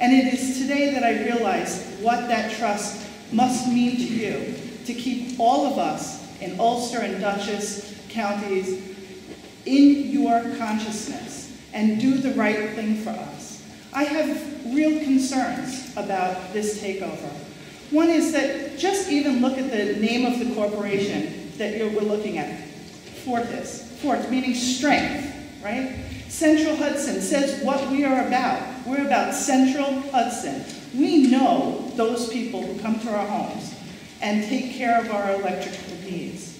And it is today that I realize what that trust must mean to you, to keep all of us in Ulster and Dutchess counties in your consciousness and do the right thing for us. I have real concerns about this takeover. One is that just even look at the name of the corporation that we're looking at, Fortis. Fort meaning strength, right? Central Hudson says what we are about. We're about Central Hudson. We know those people who come to our homes and take care of our electrical needs.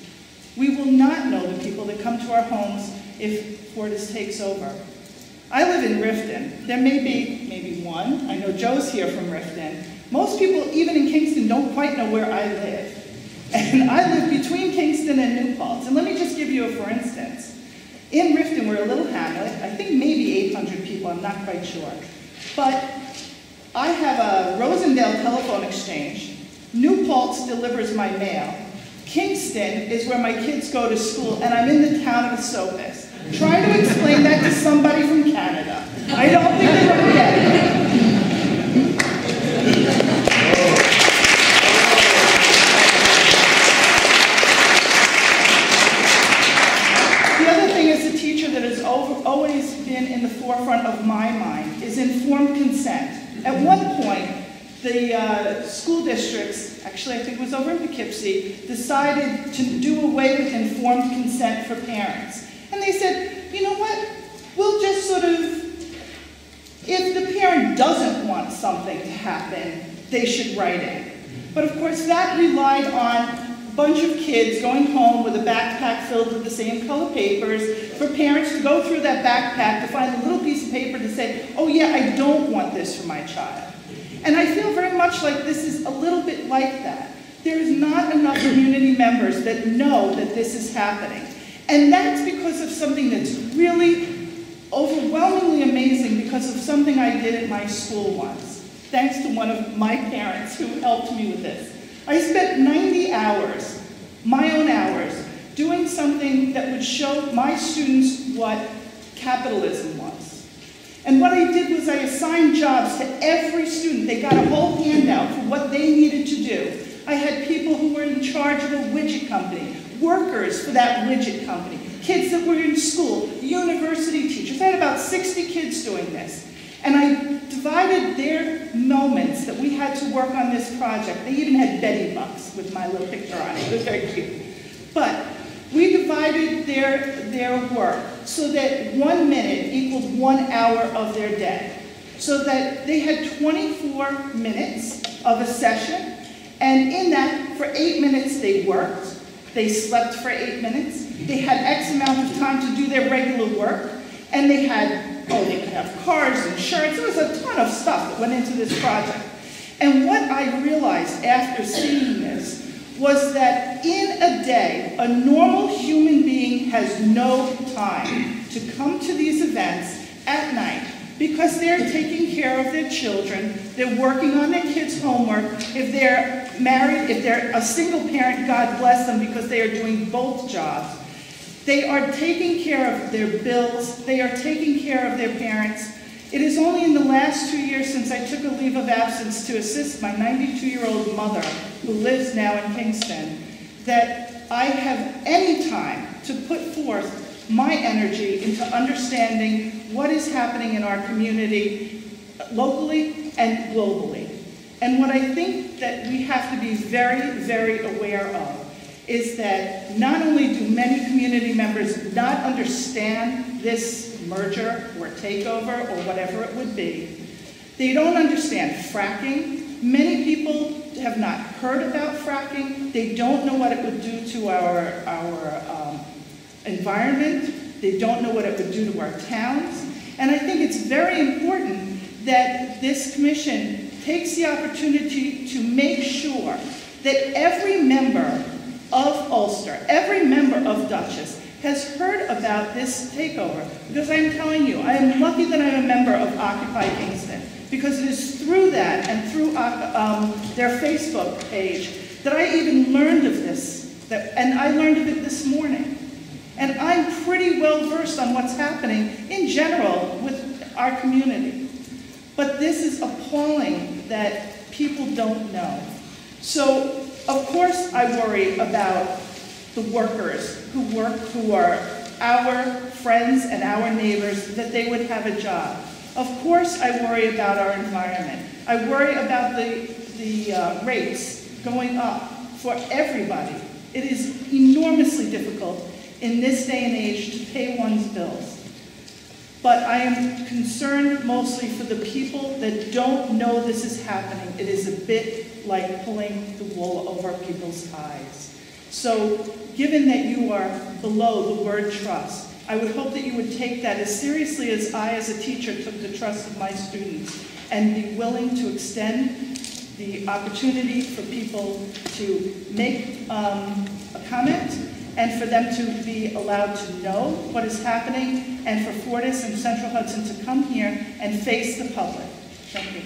We will not know the people that come to our homes if Fortis takes over. I live in Riften. There may be maybe one. I know Joe's here from Riften. Most people, even in Kingston, don't quite know where I live. And I live between Kingston and New Paltz. And let me just give you a for instance. In Riften, we're a little hamlet. I think maybe 800 people, I'm not quite sure. But I have a Rosendale telephone exchange. New Paltz delivers my mail. Kingston is where my kids go to school, and I'm in the town of Esopus. Try to explain that to somebody from Canada. I don't think they're going to get it. The other thing as a teacher that has always been in the forefront of my mind is informed consent. At one point, the school districts, actually I think it was over in Poughkeepsie, decided to do away with informed consent for parents. And they said, you know what, we'll just sort of, if the parent doesn't want something to happen, they should write in. But of course that relied on a bunch of kids going home with a backpack filled with the same color papers for parents to go through that backpack to find a little piece of paper to say, oh yeah, I don't want this for my child. And I feel very much like this is a little bit like that. There is not enough community members that know that this is happening. And that's because of something that's really overwhelmingly amazing because of something I did at my school once, thanks to one of my parents who helped me with this. I spent 90 hours, my own hours, doing something that would show my students what capitalism was. And what I did was I assigned jobs to every student. They got a whole handout for what they needed to do. I had people who were in charge of a widget company, workers for that widget company, kids that were in school, university teachers. I had about 60 kids doing this. And I divided their moments that we had to work on this project. They even had Betty Bucks with my little picture on it. It was very cute. But we divided their work so that 1 minute equaled 1 hour of their day. So that they had 24 minutes of a session, and in that, for 8 minutes they worked, they slept for 8 minutes, they had X amount of time to do their regular work, and they had, they could have cars, insurance, there was a ton of stuff that went into this project. And what I realized after seeing this was that in a day, a normal human being has no time to come to these events at night because they're taking care of their children, they're working on their kids' homework, if they're married, if they're a single parent, God bless them because they are doing both jobs. They are taking care of their bills, they are taking care of their parents. It is only in the last 2 years since I took a leave of absence to assist my 92-year-old mother, who lives now in Kingston, that I have any time to put forth my energy into understanding what is happening in our community, locally and globally. And what I think that we have to be very, very aware of is that not only do many community members not understand this merger or takeover or whatever it would be, they don't understand fracking. Many people have not heard about fracking. They don't know what it would do to our environment. They don't know what it would do to our towns. And I think it's very important that this commission takes the opportunity to make sure that every member of Ulster, every member of Dutchess has heard about this takeover. Because I'm telling you, I am lucky that I'm a member of Occupy Kingston, because it is through that and through their Facebook page that I even learned of this, and I learned of it this morning. And I'm pretty well versed on what's happening in general with our community. But this is appalling that people don't know. So, of course, I worry about the workers who are our friends and our neighbors, that they would have a job. Of course, I worry about our environment. I worry about the rates going up for everybody. It is enormously difficult in this day and age to pay one's bills. But I am concerned mostly for the people that don't know this is happening. It is a bit like pulling the wool over people's eyes. So, given that you are below the word trust, I would hope that you would take that as seriously as I, as a teacher, took the trust of my students, and be willing to extend the opportunity for people to make a comment, and for them to be allowed to know what is happening, and for Fortis and Central Hudson to come here and face the public. Thank you.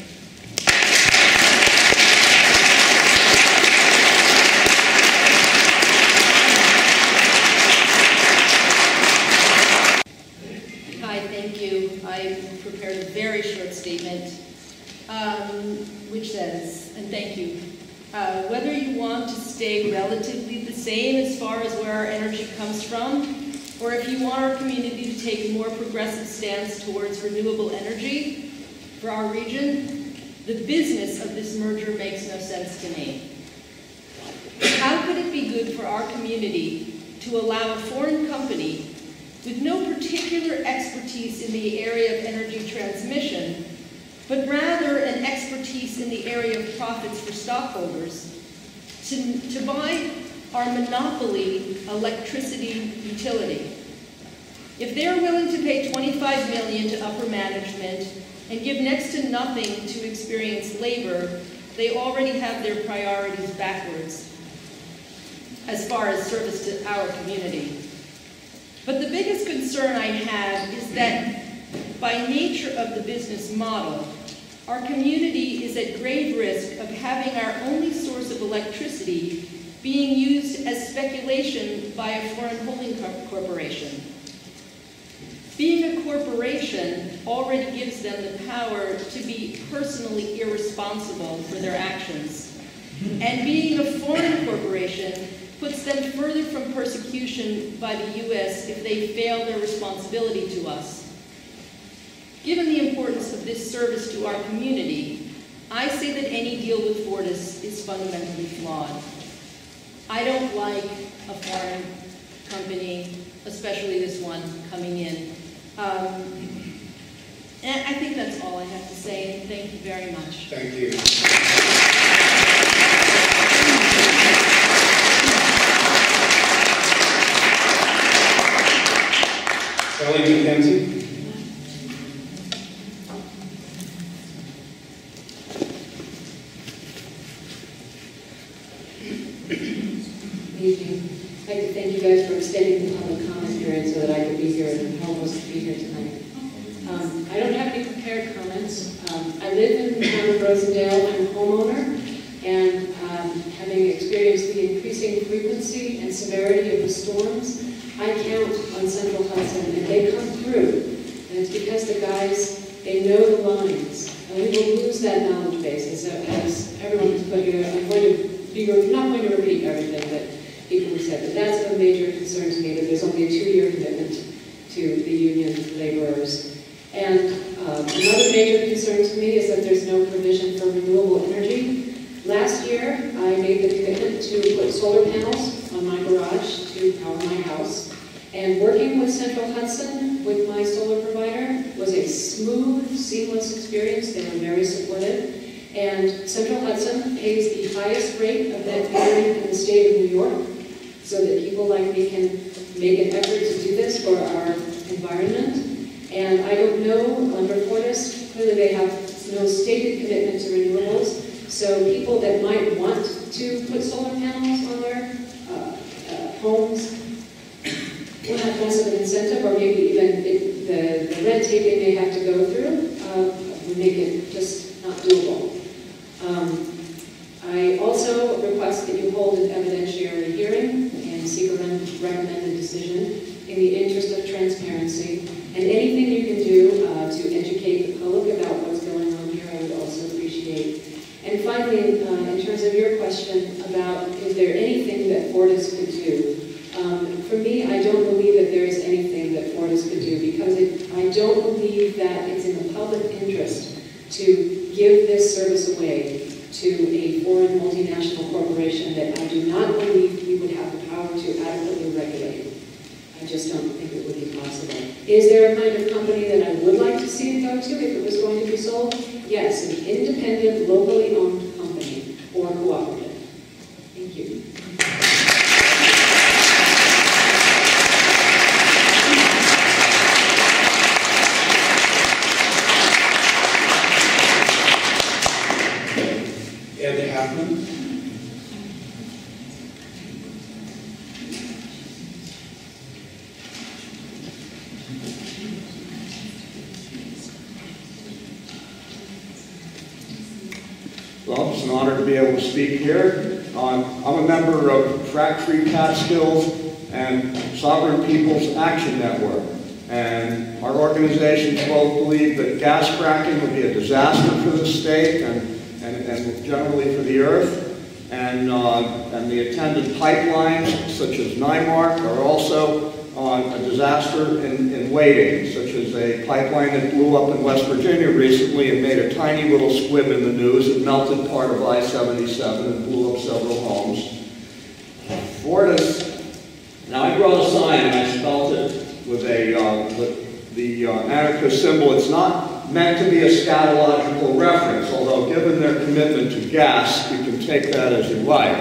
Hi, thank you. I prepared a very short statement, which says, and thank you, whether you want to stay relatively the same as far as where our energy comes from, or if you want our community to take a more progressive stance towards renewable energy for our region, the business of this merger makes no sense to me. How could it be good for our community to allow a foreign company with no particular expertise in the area of energy transmission, but rather an expertise in the area of profits for stockholders, to buy our monopoly electricity utility? If they're willing to pay $25 million to upper management and give next to nothing to experienced labor, they already have their priorities backwards as far as service to our community. But the biggest concern I have is that by nature of the business model, our community is at grave risk of having our only source of electricity being used as speculation by a foreign holding corporation. Being a corporation already gives them the power to be personally irresponsible for their actions. And being a foreign corporation puts them further from persecution by the U.S. if they fail their responsibility to us. Given the importance of this service to our community, I say that any deal with Fortis is fundamentally flawed. I don't like a foreign company, especially this one, coming in. And I think that's all I have to say, and thank you very much. Thank you. Ellie McKenzie. I'd like to thank you guys for extending the public comment period so that I could be here and help us to be here tonight. I don't have any prepared comments. I live in the town of Rosendale. I'm a homeowner, and having experienced the increasing frequency and severity of the storms, I count on Central Hudson, and they come through. And it's because the guys, they know the lines, and we will lose that knowledge base. As everyone has put here, I'm not going to repeat everything that people have said, but that's a major concern to me, that there's only a 2-year commitment to the union laborers. And another major concern to me is that there's no provision for renewable energy. Last year, I made the commitment to put solar panels on my garage to power my house. And working with Central Hudson, with my solar provider, was a smooth, seamless experience. They were very supportive. And Central Hudson pays the highest rate of net metering in the state of New York, so that people like me can make an effort to do this for our environment. And I don't know, under Fortis, clearly they have no stated commitment to renewables, so people that might want to put solar panels on their homes will have less of an incentive, or maybe even the red tape they may have to go through would make it just not doable. I also request that you hold an evidentiary hearing and seek a recommended decision in the interest of transparency, and anything you can do to educate the public about what's going on also appreciate. And finally, in terms of your question about is there anything that Fortis could do, for me, I don't believe that there is anything that Fortis could do because I don't believe that it's in the public interest to give this service away to a foreign multinational corporation that I do not believe we would have the power to adequately regulate. I just don't think it would be possible. Is there a kind of company that I would like to see it go to if it was going to be sold? Yes, an independent, locally owned company or cooperative. Thank you. Well, it's an honor to be able to speak here. I'm a member of Frack Free Catskills and Sovereign People's Action Network. And our organizations both believe that gas fracking would be a disaster for the state and generally for the earth. And the attendant pipelines, such as NIMARC, are also a disaster in waiting, such as a pipeline that blew up in West Virginia recently and made a tiny little squib in the news. It melted part of I-77 and blew up several homes. Fortis, now I brought a sign and I spelled it with the anarchist symbol. It's not meant to be a scatological reference, although given their commitment to gas, you can take that as you like.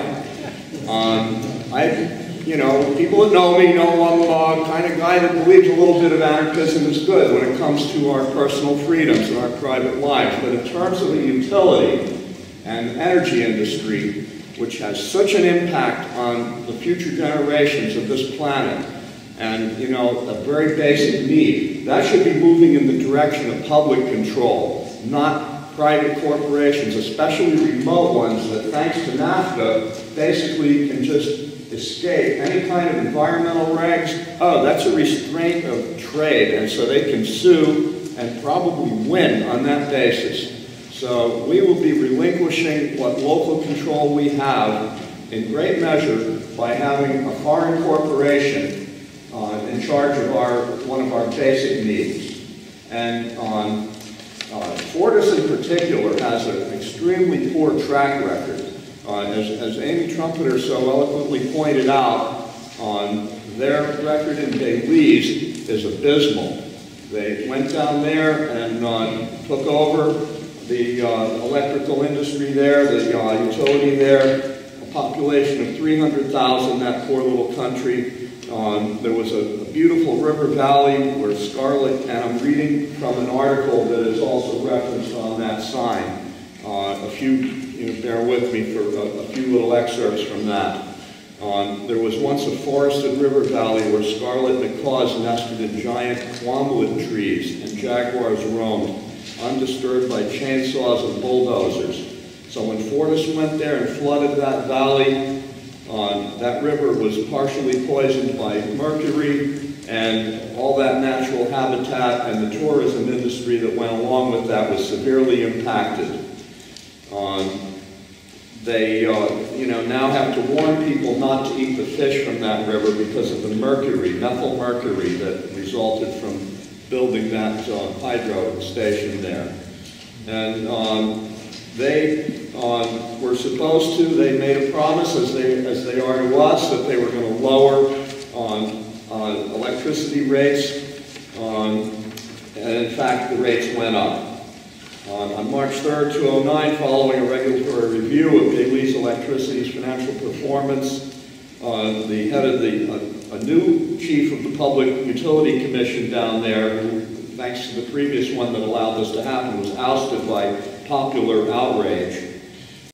You know, people that know me know I'm a kind of guy that believes a little bit of anarchism is good when it comes to our personal freedoms and our private lives. But in terms of the utility and energy industry, which has such an impact on the future generations of this planet, and, you know, a very basic need, that should be moving in the direction of public control, not private corporations, especially remote ones that, thanks to NAFTA, basically can just escape any kind of environmental regs. Oh, that's a restraint of trade, and so they can sue and probably win on that basis. So we will be relinquishing what local control we have in great measure by having a foreign corporation in charge of one of our basic needs. And Fortis in particular has an extremely poor track record. As Amy Trumpeter so eloquently pointed out, their record in Belize is abysmal. They went down there and took over the electrical industry there, the utility there, a population of 300,000, that poor little country. There was a beautiful river valley where Scarlet, and I'm reading from an article that is also referenced on that sign. Bear with me for a few little excerpts from that. There was once a forested river valley where scarlet macaws nested in giant quamwood trees and jaguars roamed, undisturbed by chainsaws and bulldozers. So when Fortis went there and flooded that valley, that river was partially poisoned by mercury, and all that natural habitat and the tourism industry that went along with that was severely impacted. They now have to warn people not to eat the fish from that river because of the mercury, methyl mercury, that resulted from building that hydro station there. And they were supposed to, they made a promise, as they are to us, that they were going to lower electricity rates, and in fact the rates went up. On March 3rd, 2009, following a regulatory review of Belize Electricity's financial performance, the head of a new chief of the Public Utility Commission down there, who, thanks to the previous one that allowed this to happen, was ousted by popular outrage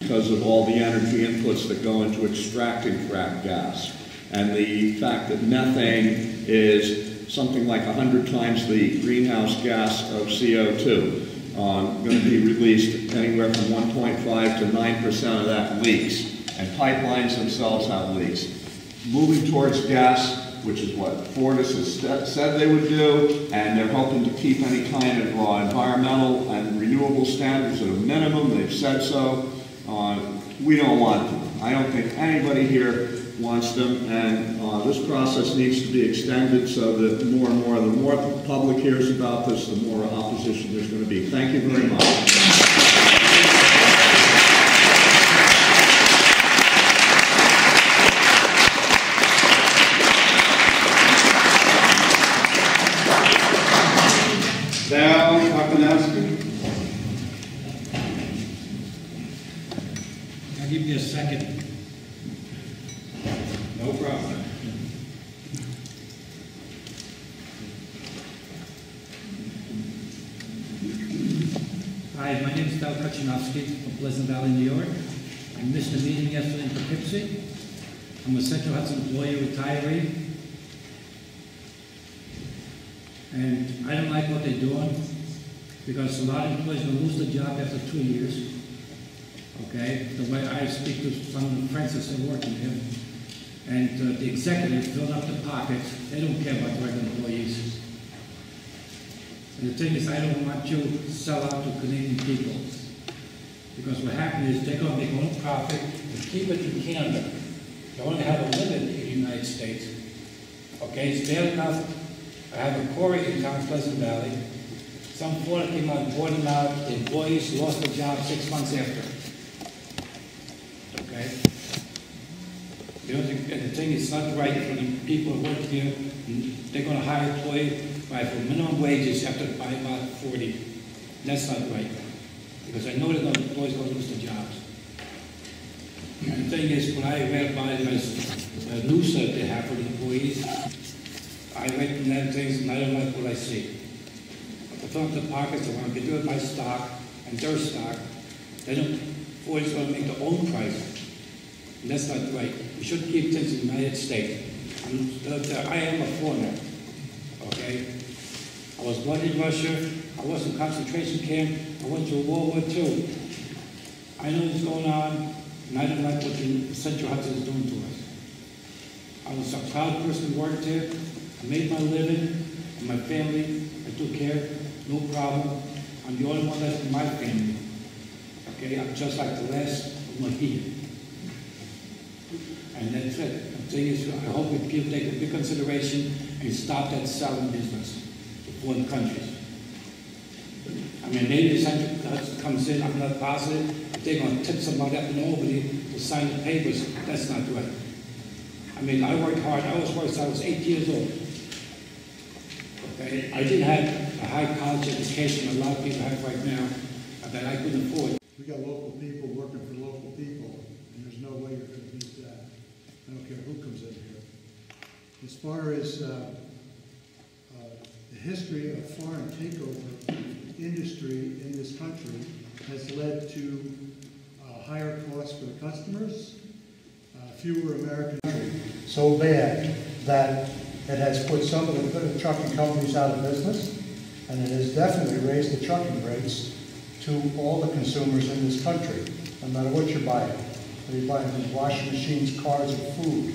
because of all the energy inputs that go into extracting frack gas, and the fact that methane is something like 100 times the greenhouse gas of CO2. Going to be released anywhere from 1.5 to 9% of that leaks, and pipelines themselves have leaks. Moving towards gas which is what Fortis has said they would do, and they're hoping to keep any kind of environmental and renewable standards at a minimum. They've said so. We don't want them. I don't think anybody here wants them, and this process needs to be extended so that the more the public hears about this, the more opposition there's going to be. Thank you very much. I'll give you a second. No problem. Hi, my name is Del Kachinovsky from Pleasant Valley, New York. I missed the meeting yesterday in Poughkeepsie. I'm a Central Hudson employee retiree. And I don't like what they're doing because a lot of employees will lose their job after 2 years. Okay, the way I speak to some of the friends that are working here, and the executives fill up the pockets. They don't care about the regular employees. And the thing is, I don't want you to sell out to Canadian people, because what happens is they're going to make their own profit and keep it in Canada. They only have a limit in the United States. Okay, it's bad enough. I have a quarry in town, Pleasant Valley. Some foreigner came out and bought them out. The employees lost their job 6 months after. Okay? And the thing is not right for the people who work here. They're going to hire an employee for minimum wages after by about 40. That's not right. Because I know that the employees going to lose their jobs. And the thing is, when I read about it as a news that they have for the employees, I read from them things and I don't like what I see. They fill up the pockets, they want to do it by stock and their stock. They don't, Fortis going to make their own price. And that's not right. We shouldn't keep things in the United States. I am a foreigner, okay? I was born in Russia. I was in a concentration camp. I went through World War II. I know what's going on, and I don't like what the Central Hudson is doing to us. I was a proud person who worked here. I made my living, and my family, I took care, no problem. I'm the only one left in my family. Okay, I'm just like the last one here. And that's it. The thing is, I hope we take a big consideration and stop that selling business to foreign countries. I mean, maybe the Central Hudson comes in, I'm not positive, if they're going to tip somebody up in Albany to sign the papers, that's not right. I mean, I worked hard. I was working since I was 8 years old. Okay? I didn't have a high college education a lot of people have right now that I couldn't afford. We got local people working for local people, and there's no way you're going to beat that. I don't care who comes in here. As far as the history of foreign takeover industry in this country has led to higher costs for the customers, fewer American so bad that it has put some of the trucking companies out of business, and it has definitely raised the trucking rates to all the consumers in this country, no matter what you're buying. Whether you're buying washing machines, cars, or food,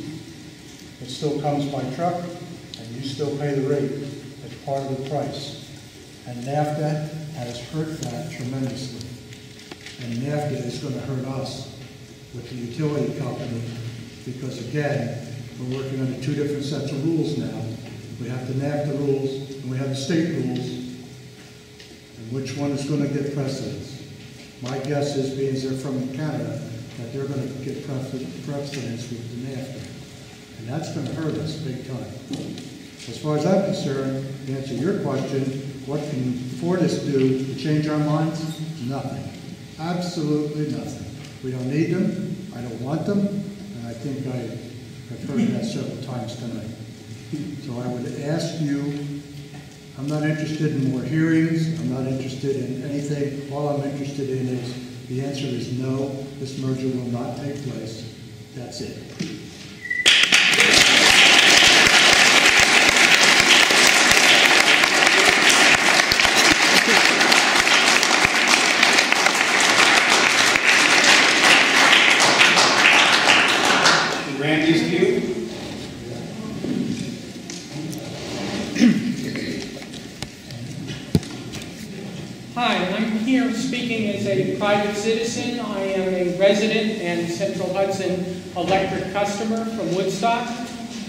it still comes by truck, and you still pay the rate as part of the price. And NAFTA has hurt that tremendously. And NAFTA is going to hurt us with the utility company because, again, we're working under two different sets of rules now. We have the NAFTA rules and we have the state rules. And which one is going to get precedence? My guess is, being they're from Canada, that they're going to get precedence with the NAFTA. And that's going to hurt us big time. As far as I'm concerned, to answer your question, what can Fortis do to change our minds? Nothing. Absolutely nothing. We don't need them. I don't want them. And I think I've heard that several times tonight. So I would ask you, I'm not interested in more hearings. I'm not interested in anything. All I'm interested in is, the answer is no, this merger will not take place. That's it. Hi, I'm here speaking as a private citizen. I am a resident and Central Hudson electric customer from Woodstock.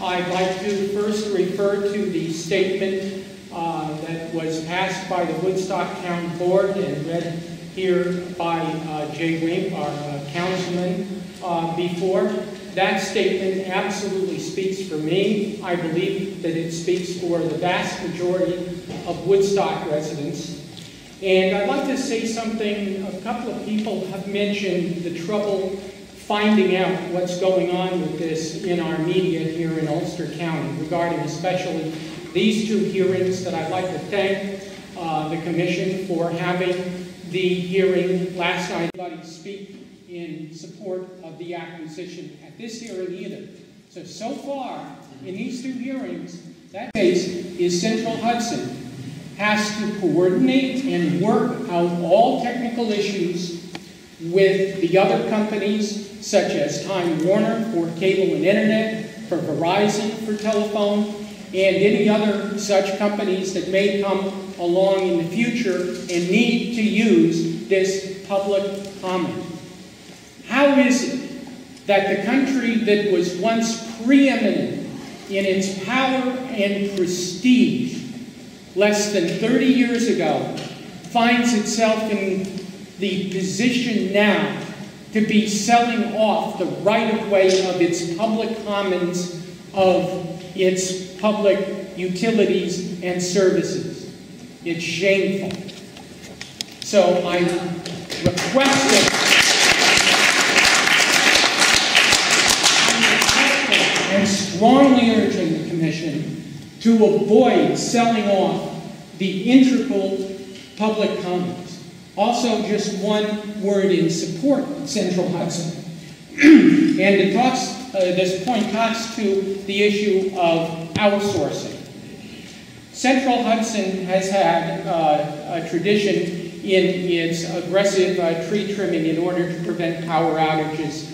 I'd like to first refer to the statement that was passed by the Woodstock Town Board and read here by Jay Wink, our councilman, before. That statement absolutely speaks for me. I believe that it speaks for the vast majority of Woodstock residents. And I'd like to say something. A couple of people have mentioned the trouble finding out what's going on with this in our media here in Ulster County, regarding especially these two hearings that I'd like to thank the Commission for having the hearing last night. Nobody speak in support of the acquisition at this hearing either. So far, in these two hearings, that case is Central Hudson has to coordinate and work out all technical issues with the other companies, such as Time Warner for cable and internet, for Verizon for telephone, and any other such companies that may come along in the future and need to use this public comment. How is it that the country that was once preeminent in its power and prestige less than 30 years ago finds itself in the position now to be selling off the right-of-way of its public commons, of its public utilities and services? It's shameful. So I'm requesting and strongly urging the Commission to avoid selling off the integral public commons. Also, just one word in support of Central Hudson. And it talks, this point talks to the issue of outsourcing. Central Hudson has had a tradition in its aggressive tree trimming in order to prevent power outages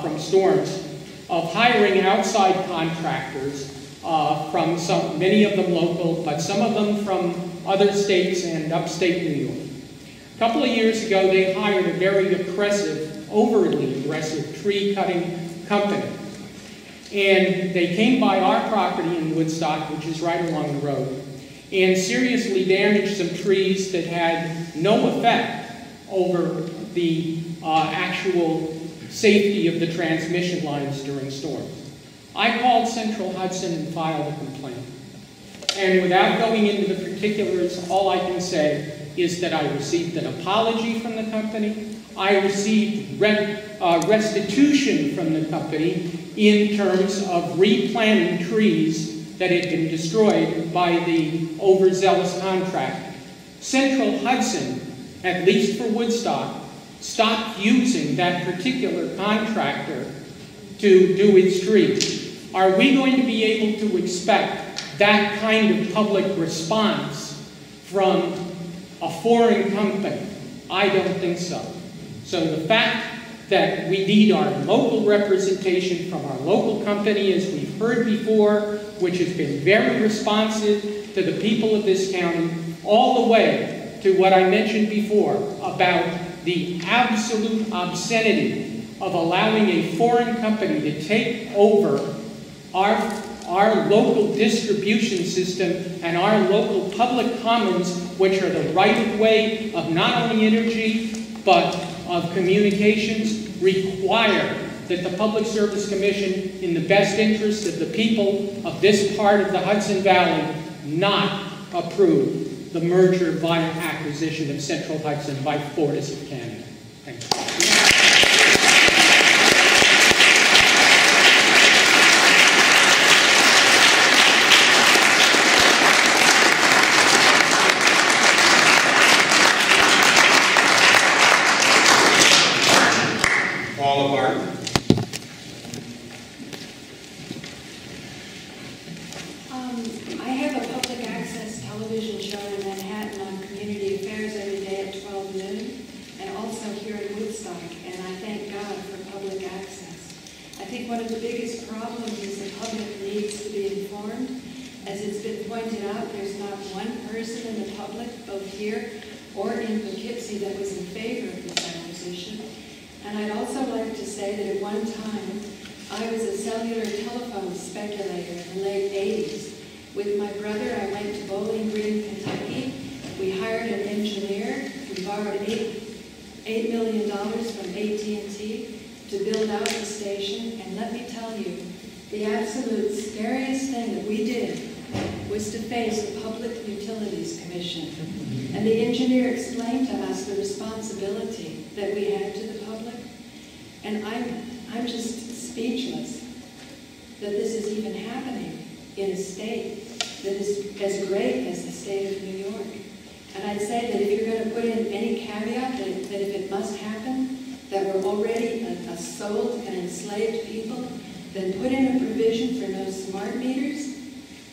from storms, of hiring outside contractors from many of them local, but some of them from other states and upstate New York. A couple of years ago, they hired a very aggressive, overly aggressive tree cutting company. And they came by our property in Woodstock, which is right along the road, and seriously damaged some trees that had no effect over the actual safety of the transmission lines during storms. I called Central Hudson and filed a complaint. And without going into the particulars, all I can say is that I received an apology from the company. I received restitution from the company in terms of replanting trees that had been destroyed by the overzealous contractor. Central Hudson, at least for Woodstock, stopped using that particular contractor to do its trees. Are we going to be able to expect that kind of public response from a foreign company? I don't think so. So the fact that we need our local representation from our local company, as we've heard before, which has been very responsive to the people of this county, all the way to what I mentioned before about the absolute obscenity of allowing a foreign company to take over our local distribution system and our local public commons, which are the right-of-way of not only energy, but of communications, require that the Public Service Commission, in the best interest of the people of this part of the Hudson Valley, not approve the merger via acquisition of Central Hudson by Fortis of Canada. Thank you. I have a public access television show in Manhattan on Community Affairs every day at 12 noon, and also here in Woodstock. And As it's been pointed out, there's not one person in the public, both here or in Poughkeepsie, that was in favor of this acquisition. And I'd also like to say that at one time, I was a cellular telephone speculator in the late 80s. With my brother, I went to Bowling Green, Kentucky. We hired an engineer. We borrowed $8 million from AT&T to build out the station. And let me tell you, the absolute scariest thing that we did was to face the Public Utilities Commission. And the engineer explained to us the responsibility that we had to the public. And I'm just speechless that this is even happening in a state that is as great as the state of New York. And I'd say that if you're going to put in any caveat that if it must happen, that we're already a sold and enslaved people, then put in a provision for no smart meters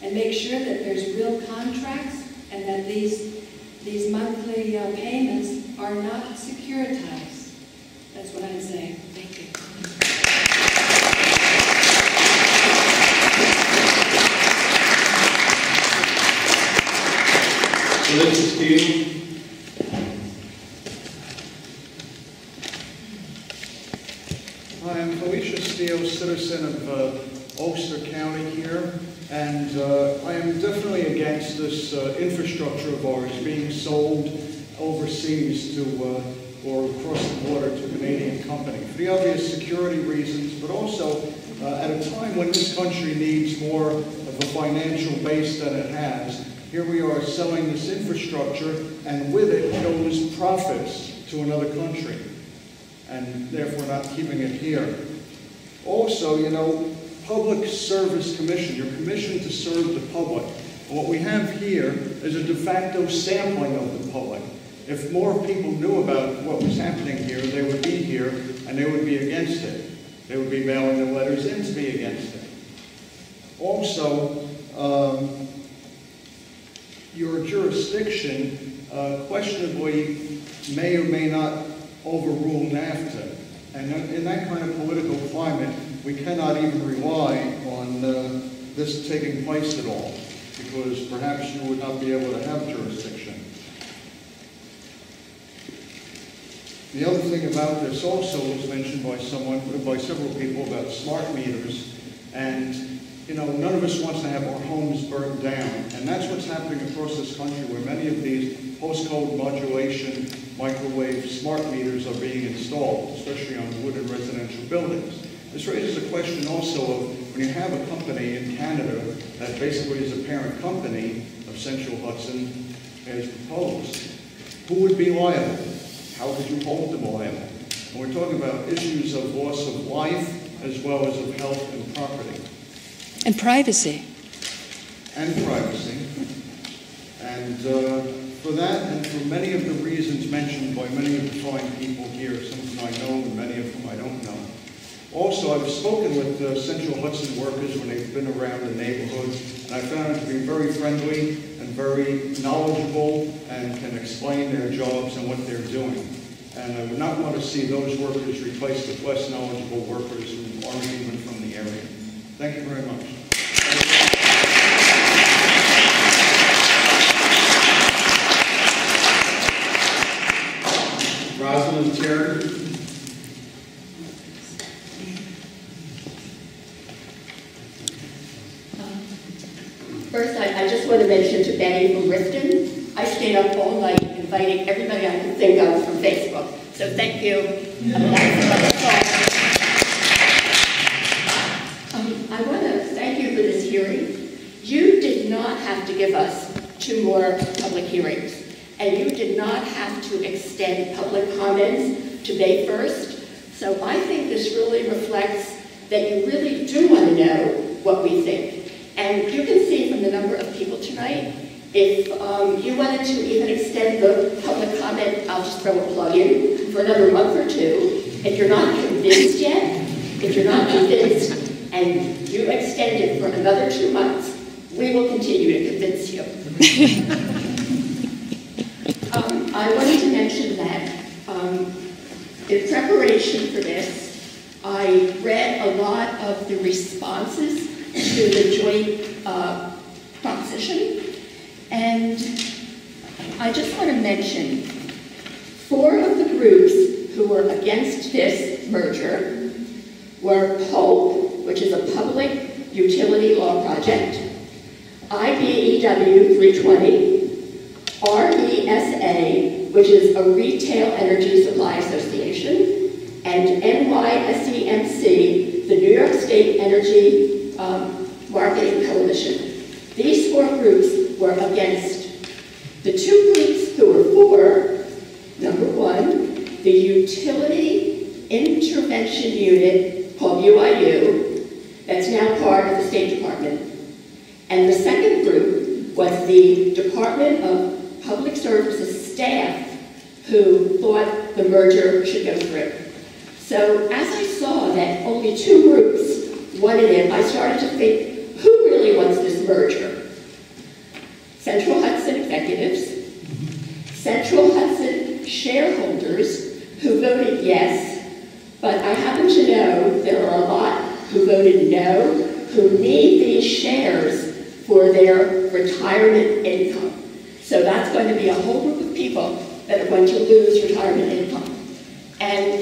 and make sure that there's real contracts and that these monthly payments are not securitized. That's what I'd say. Thank you. Steve. I'm Felicia Steele, citizen of Ulster County here, and I am definitely against this infrastructure of ours being sold overseas to or across the border to a Canadian company for the obvious security reasons, but also at a time when this country needs more of a financial base than it has. Here we are selling this infrastructure, and with it goes profits to another country, and therefore not keeping it here. Also, you know, Public Service Commission, you're commissioned to serve the public. And what we have here is a de facto sampling of the public. If more people knew about what was happening here, they would be here, and they would be against it. They would be mailing the letters in to be against it. Also, your jurisdiction questionably may or may not overrule NAFTA. And in that kind of political climate, we cannot even rely on this taking place at all, because perhaps you would not be able to have jurisdiction. The other thing about this also was mentioned by several people about smart meters, and you know, none of us wants to have our homes burned down, and that's what's happening across this country, where many of these postcode modulation microwave smart meters are being installed, especially on wooden residential buildings. This raises a question also of when you have a company in Canada that basically is a parent company of Central Hudson as proposed, who would be liable? How could you hold them liable? And we're talking about issues of loss of life as well as of health and property. And privacy. And privacy. And for that and for many of the reasons mentioned by many of the fine people here, some of whom I know and many of whom I don't know. Also, I've spoken with Central Hudson workers when they've been around the neighborhood, and I found them to be very friendly and very knowledgeable and can explain their jobs and what they're doing. And I would not want to see those workers replaced with less knowledgeable workers who aren't even from the area. Thank you very much. Rosalind Terry. First, I just want to mention to Betty from Rifton, I stayed up all night inviting everybody I could think of from Facebook. So thank you. I want to thank you for this hearing. You did not have to give us 2 more public hearings, and you did not have to extend public comments to May 1st. So I think this really reflects that you really do want to know what we think. And you can see from the number of people tonight, if you wanted to even extend the public comment, I'll just throw a plug in, for another month or 2, if you're not convinced yet, and you extend it for another 2 months, we will continue to convince you. I wanted to mention that in preparation for this, I read a lot of the responses to the joint opposition. And I just want to mention 4 of the groups who were against this merger were PULP, which is a public utility law project, IBEW 320, RESA, which is a retail energy supply association, and NYSEMC, the New York State Energy Marketing Coalition. These 4 groups were against. The 2 groups who were for, number 1, the Utility Intervention Unit, called UIU, that's now part of the State Department. And the second group was the Department of Public Services staff who thought the merger should go through. So as I saw that only 2 groups wanted it, I started to think, who really wants this merger? Central Hudson executives, Central Hudson shareholders who voted yes, but I happen to know there are a lot who voted no, who need these shares for their retirement income. So that's going to be a whole group of people that are going to lose retirement income. And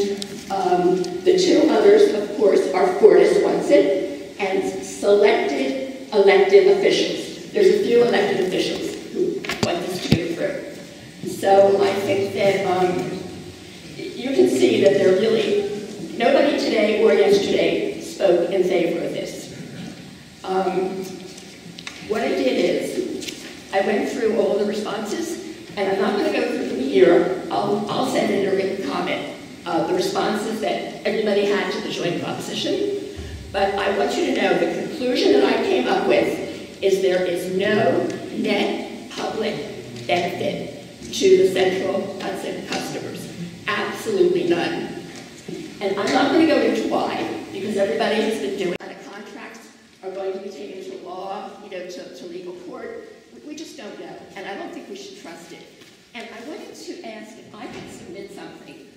the 2 others, of course, are Fortis wants it, and selected elected officials. There's a few elected officials who want this to go through. So I think that you can see that there really, nobody today or yesterday spoke in favor of this. What I did is, I went through all the responses, and I'm not going to go through them here. I'll send in a written comment, the responses that everybody had to the joint proposition. But I want you to know the conclusion that I came up with is there is no net public benefit to the Central Hudson customers. Absolutely none. And I'm not going to go into why, because everybody has been doing it. The contracts are going to be taken to law, to legal court. We just don't know, and I don't think we should trust it. And I wanted to ask if I could submit something.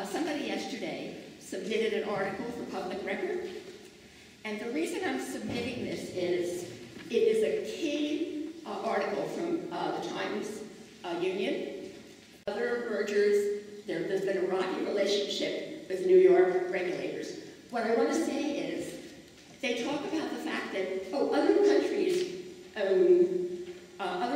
Somebody yesterday submitted an article for public record, and the reason I'm submitting this is it is a key article from the Times Union. Other mergers, there's been a rocky relationship with New York regulators. What I want to say is, they talk about the fact that, other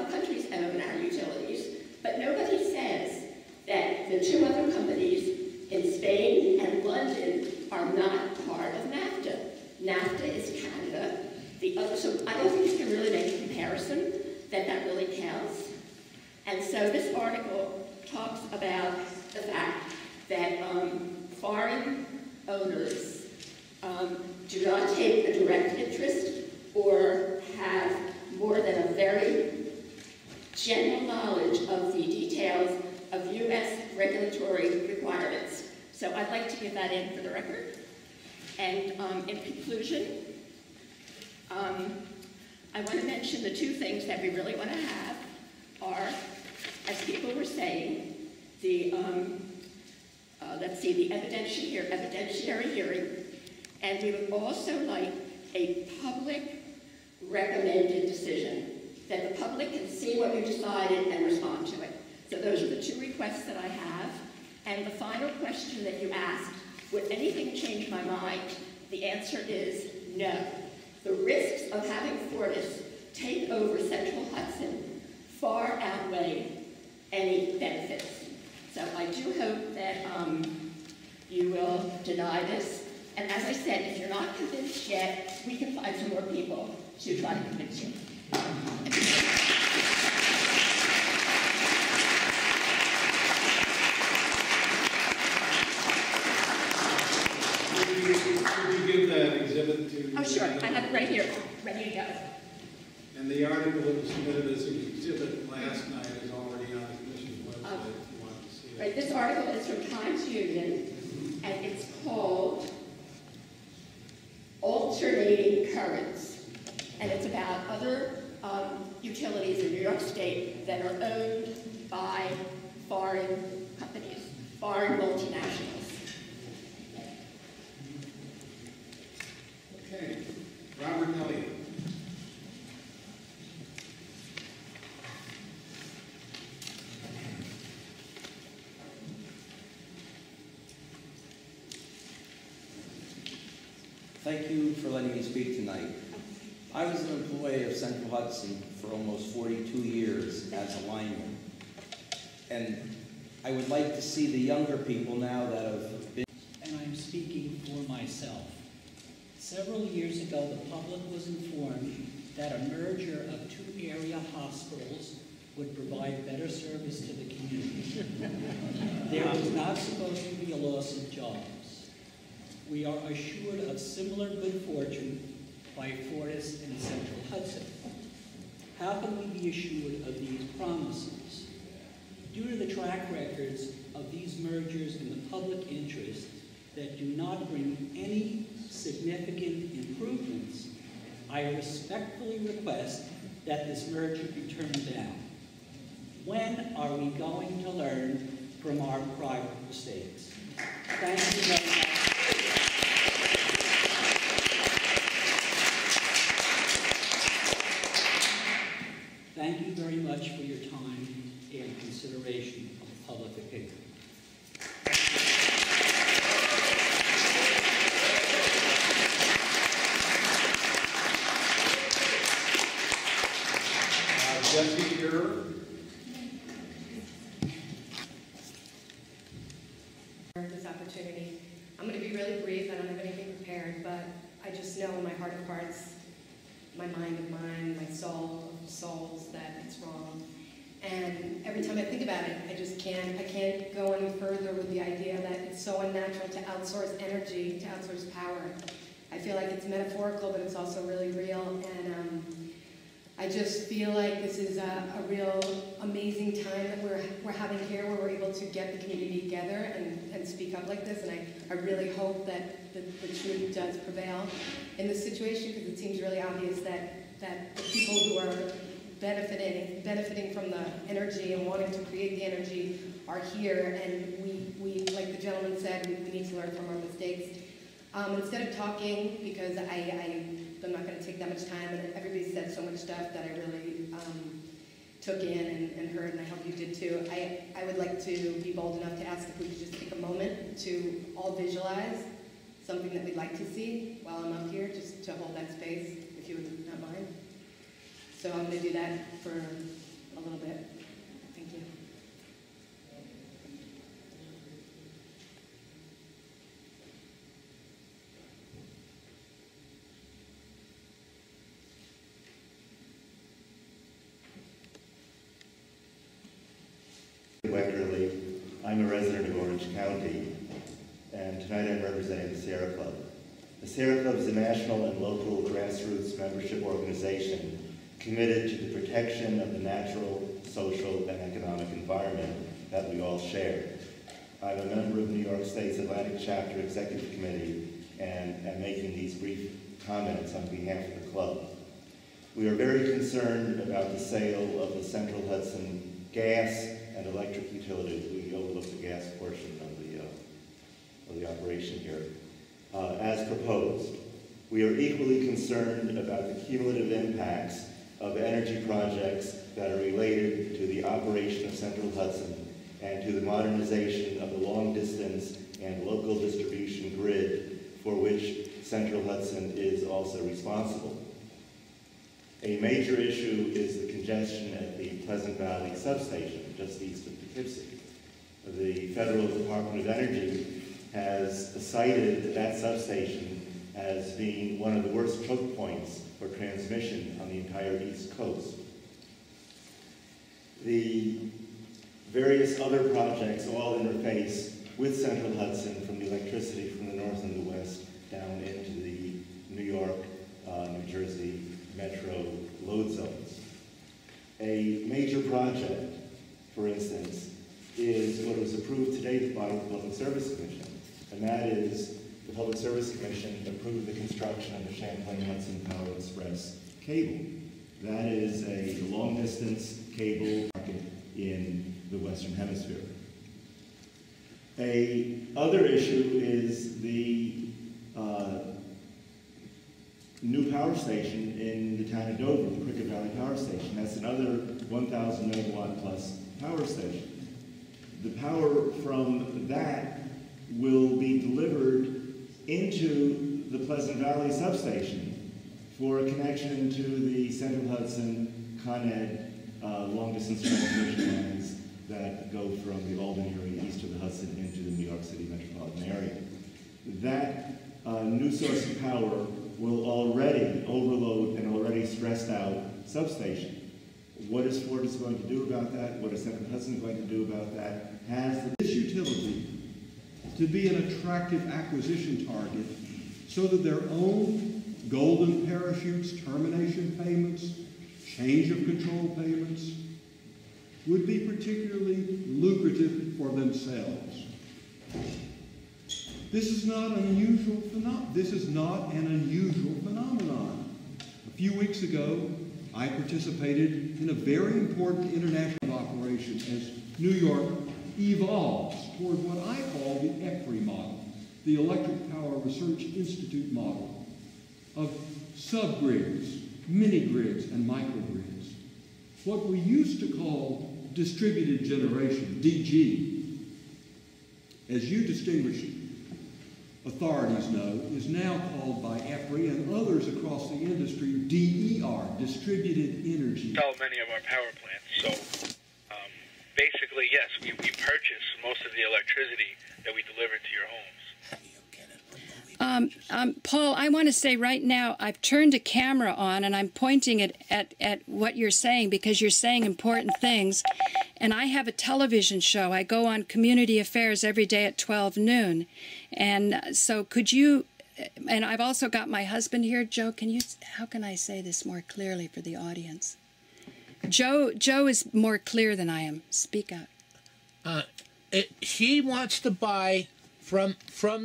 countries own our utilities, but nobody says that the 2 other companies in Spain and London are not part of NAFTA. NAFTA is Canada. So I don't think you can really make a comparison that really counts. And so this article talks about the fact that foreign owners do not take a direct interest or have more than a very general knowledge of the details of U.S. regulatory requirements. So I'd like to give that in for the record. And in conclusion, I want to mention the 2 things that we really want to have are, as people were saying, the evidentiary hearing, and we would also like a public recommended decision, that the public can see what we decided and respond to it. So those are the 2 requests that I have. And the final question that you asked, would anything change my mind? The answer is no. The risks of having Fortis take over Central Hudson far outweigh any benefits. So I do hope that you will deny this. And as I said, if you're not convinced yet, we can find some more people to try to convince you. Could you give that exhibit to... Oh, sure. I have it right here, ready to go. And the article that was submitted as an exhibit last night is already on the Commission's website if you want to see it. Right, this article is from Times Union, and it's called Alternating Currents. And it's about other utilities in New York State that are owned by foreign companies, foreign multinationals. Okay. Robert Elliott. Thank you for letting me speak tonight. I was an employee of Central Hudson for almost 42 years as a lineman. And I would like to see the younger people now that have been... And I'm speaking for myself. Several years ago, the public was informed that a merger of two area hospitals would provide better service to the community. There was not supposed to be a loss of jobs. We are assured of similar good fortune by Fortis and Central Hudson. How can we be assured of these promises? Due to the track records of these mergers in the public interest that do not bring any significant improvements, I respectfully request that this merger be turned down. When are we going to learn from our prior mistakes? Thank you very much. Thank you very much for your time and consideration of the public opinion. Jesse here. This opportunity. I'm going to be really brief. I don't have anything prepared, but I just know in my heart of hearts, my mind of mind, my soul of souls, that it's wrong. And every time I think about it, I can't go any further with the idea that it's so unnatural to outsource energy, to outsource power. I feel like it's metaphorical, but it's also really real. And I just feel like this is a real amazing time that we're having here, where we're able to get the community together and speak up like this. And I really hope that the truth does prevail in this situation, because it seems really obvious that the people who are benefiting from the energy and wanting to create the energy are here. And we like the gentleman said, we need to learn from our mistakes. Instead of talking, because I'm not going to take that much time, and everybody said so much stuff that I really took in and heard, and I hope you did too. I would like to be bold enough to ask if we could just take a moment to all visualize something that we'd like to see while I'm up here, just to hold that space, if you would not mind. So I'm going to do that for a little bit. Thank you. I'm a resident of Orange County, and tonight I'm representing the Sierra Club. The Sierra Club is a national and local grassroots membership organization committed to the protection of the natural, social, and economic environment that we all share. I'm a member of New York State's Atlantic Chapter Executive Committee and am making these brief comments on behalf of the club. We are very concerned about the sale of the Central Hudson gas and electric utilities. We overlook the gas portion of the operation here, as proposed. We are equally concerned about the cumulative impacts of energy projects that are related to the operation of Central Hudson and to the modernization of the long-distance and local distribution grid for which Central Hudson is also responsible. A major issue is the congestion at the Pleasant Valley substation, just east of Poughkeepsie. The Federal Department of Energy has cited that substation as being one of the worst choke points for transmission on the entire East Coast. The various other projects all interface with Central Hudson, from the electricity from the north and the west down into the New York, New Jersey metro load zones. A major project, for instance, is what was approved today by the Public Service Commission, and that is the Public Service Commission approved the construction of the Champlain-Hudson Power Express cable. That is a long-distance cable market in the Western Hemisphere. Other issue is the new power station in the town of Dover, the Cricket Valley Power Station. That's another 1,000 megawatt plus power station. The power from that will be delivered into the Pleasant Valley substation for a connection to the Central Hudson, Con Ed, long-distance transmission lines that go from the Albany area east of the Hudson into the New York City metropolitan area. That new source of power will already overload an already stressed out substation. What is Fortis going to do about that? What is Central Hudson going to do about that? Has this utility to be an attractive acquisition target so that their own golden parachutes, termination payments, change of control payments would be particularly lucrative for themselves. This is not an unusual phenomenon. A few weeks ago, I participated in a very important international operation as New York evolves toward what I call the EPRI model, the Electric Power Research Institute model of subgrids, mini-grids, and microgrids. What we used to call distributed generation, DG, as you distinguished authorities know, is now called by EPRI and others across the industry DER, distributed energy. Sell many of our power plants, so basically, yes, we purchase most of the electricity that we deliver to your homes. Paul, I want to say right now, I've turned a camera on and I'm pointing it at what you're saying because you're saying important things. And I have a television show. I go on Community Affairs every day at 12 noon. And so could you, and I've also got my husband here. Joe, how can I say this more clearly for the audience? Joe is more clear than I am. Speak up. She wants to buy from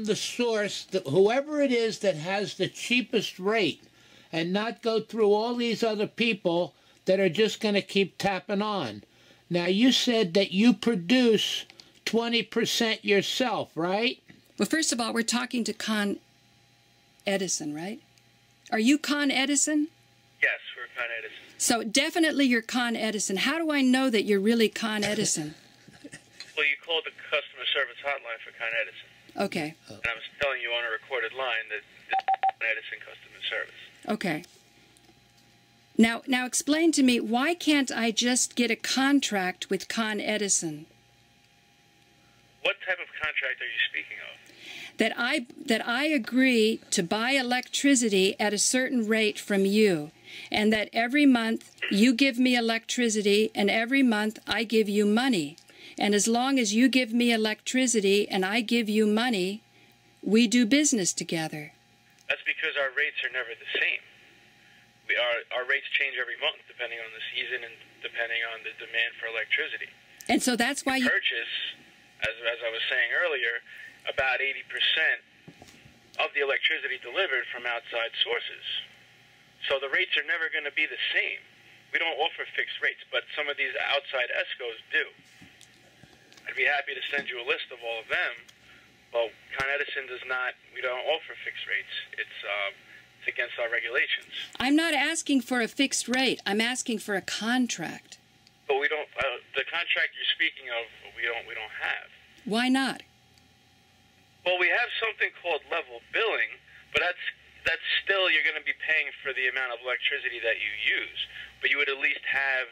the source, whoever it is that has the cheapest rate, and not go through all these other people that are just going to keep tapping on. Now, you said that you produce 20% yourself, right? Well, first of all, we're talking to Con Edison, right? Are you Con Edison? Yes, we're Con Edison. So definitely you're Con Edison. How do I know that you're really Con Edison? Well, you called the customer service hotline for Con Edison. Okay. And I was telling you on a recorded line that this is Con Edison customer service. Okay. Now explain to me, why can't I just get a contract with Con Edison? What type of contract are you speaking of? That I agree to buy electricity at a certain rate from you, and that every month you give me electricity and every month I give you money. And as long as you give me electricity and I give you money, we do business together. That's because our rates are never the same. Our rates change every month depending on the season and depending on the demand for electricity. And so that's why you purchase, as I was saying earlier, about 80% of the electricity delivered from outside sources. So the rates are never going to be the same. We don't offer fixed rates, but some of these outside ESCOs do. I'd be happy to send you a list of all of them. Well, Con Edison does not, we don't offer fixed rates. It's against our regulations. I'm not asking for a fixed rate. I'm asking for a contract. But we don't, the contract you're speaking of, we don't have. Why not? Well, we have something called level billing, but that's still, you're going to be paying for the amount of electricity that you use. But you would at least have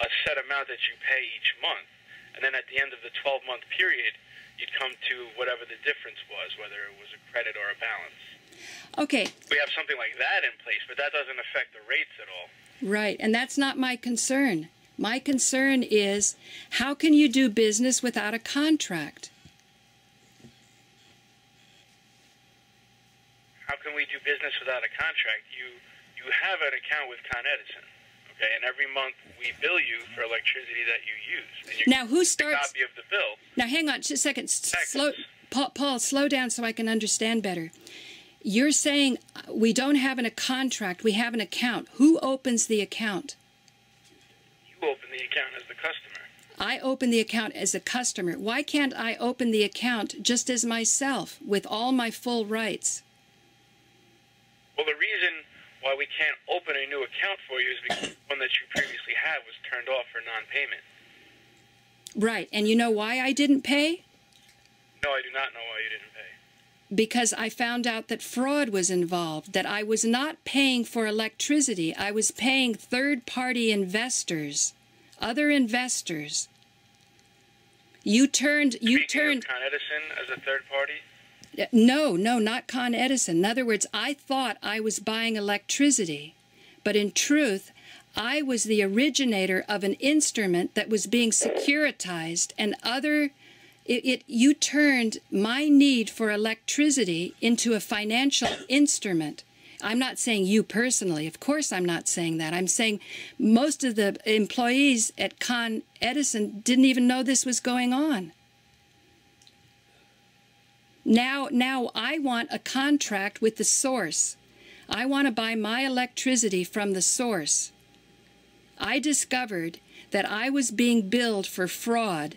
a set amount that you pay each month. And then at the end of the 12-month period, you'd come to whatever the difference was, whether it was a credit or a balance. Okay. We have something like that in place, but that doesn't affect the rates at all. Right, and that's not my concern. My concern is, how can you do business without a contract? How can we do business without a contract? You have an account with Con Edison, okay? And every month we bill you for electricity that you use. And you now, who get starts? a copy of the bill. Now, hang on just a second. Paul, slow down so I can understand better. You're saying we don't have a contract, we have an account. Who opens the account? You open the account as the customer. I open the account as a customer. Why can't I open the account just as myself with all my full rights? Well, the reason why we can't open a new account for you is because the one that you previously had was turned off for non-payment. Right, and you know why I didn't pay? No, I do not know why you didn't pay. because I found out that fraud was involved, that I was not paying for electricity. I was paying third-party investors, other investors. You turned Con Edison as a third party? No, not Con Edison. In other words, I thought I was buying electricity, but in truth, I was the originator of an instrument that was being securitized, and you turned my need for electricity into a financial instrument. I'm not saying you personally. Of course I'm not saying that. I'm saying most of the employees at Con Edison didn't even know this was going on. Now I want a contract with the source. I want to buy my electricity from the source. I discovered that I was being billed for fraud,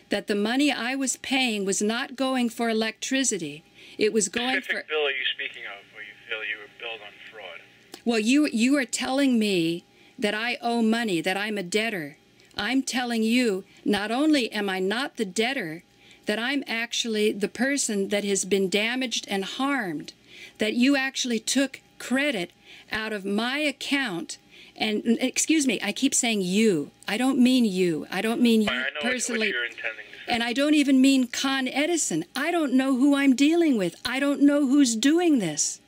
that the money I was paying was not going for electricity. It was going for... What specific bill are you speaking of where you feel you were billed on fraud? Well, you are telling me that I owe money, that I'm a debtor. I'm telling you, not only am I not the debtor, that I'm actually the person that has been damaged and harmed, that you actually took credit out of my account. And, excuse me, I keep saying you. I don't mean you. I don't mean you personally. What you're intending to say. And I don't even mean Con Edison. I don't know who I'm dealing with. I don't know who's doing this.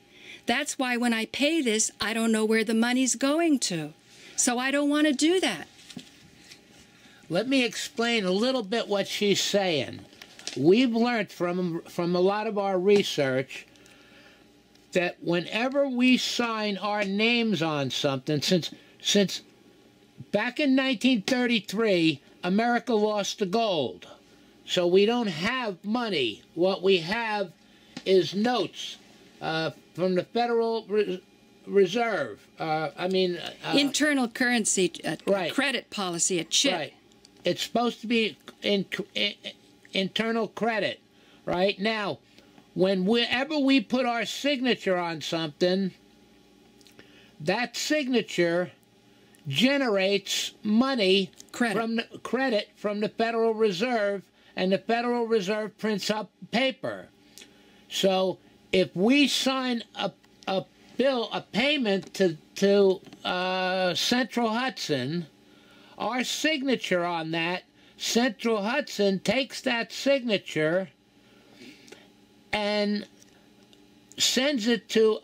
That's why when I pay this, I don't know where the money's going to. So I don't want to do that. Let me explain a little bit what she's saying. We've learned from a lot of our research that whenever we sign our names on something, since back in 1933, America lost the gold. So we don't have money. What we have is notes from the Federal Reserve. Internal currency, right. Credit policy, a chip. Right. It's supposed to be internal credit. Right? Now, whenever we put our signature on something, that signature generates money from the Federal Reserve, and the Federal Reserve prints up paper. So if we sign a payment to Central Hudson, our signature on that, Central Hudson takes that signature and sends it to,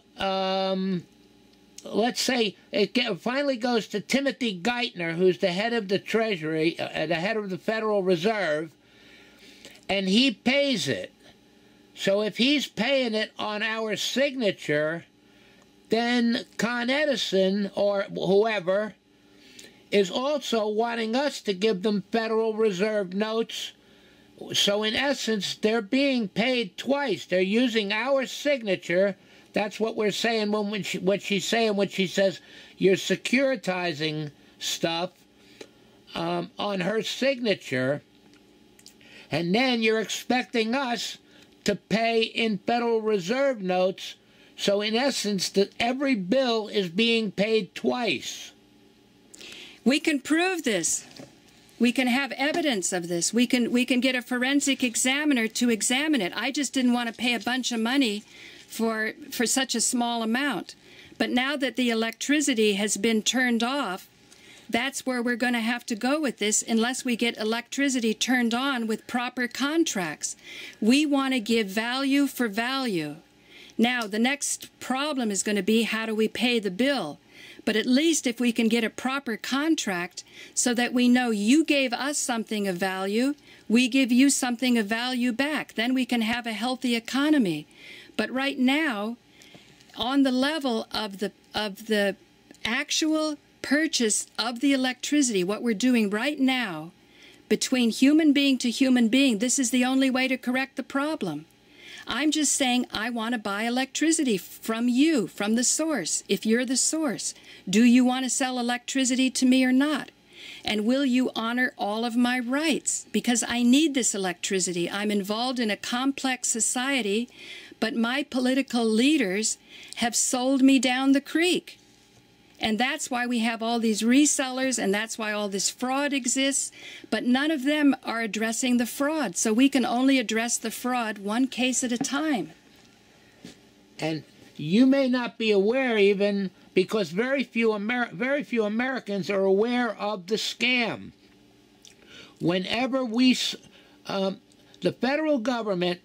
let's say, it finally goes to Timothy Geithner, who's the head of the Treasury, the head of the Federal Reserve, and he pays it. So if he's paying it on our signature, then Con Edison, or whoever, is also wanting us to give them Federal Reserve notes. So in essence, they're being paid twice. They're using our signature. That's what we're saying what she's saying when she says you're securitizing stuff on her signature, and then you're expecting us to pay in Federal Reserve notes. So in essence, that every bill is being paid twice. We can prove this. We can have evidence of this. We can get a forensic examiner to examine it. I just didn't want to pay a bunch of money for such a small amount. But now that the electricity has been turned off, that's where we're going to have to go with this unless we get electricity turned on with proper contracts. We want to give value for value. Now, the next problem is going to be, how do we pay the bill? But at least if we can get a proper contract so that we know you gave us something of value, we give you something of value back, then we can have a healthy economy. But right now, on the level of the actual purchase of the electricity, what we're doing right now, between human being to human being, this is the only way to correct the problem. I'm just saying I want to buy electricity from you, from the source, if you're the source. Do you want to sell electricity to me or not? And will you honor all of my rights? Because I need this electricity. I'm involved in a complex society, but my political leaders have sold me down the creek. And that's why we have all these resellers, and that's why all this fraud exists. But none of them are addressing the fraud. So we can only address the fraud one case at a time. And you may not be aware even, because very few Americans are aware of the scam. Whenever the federal government,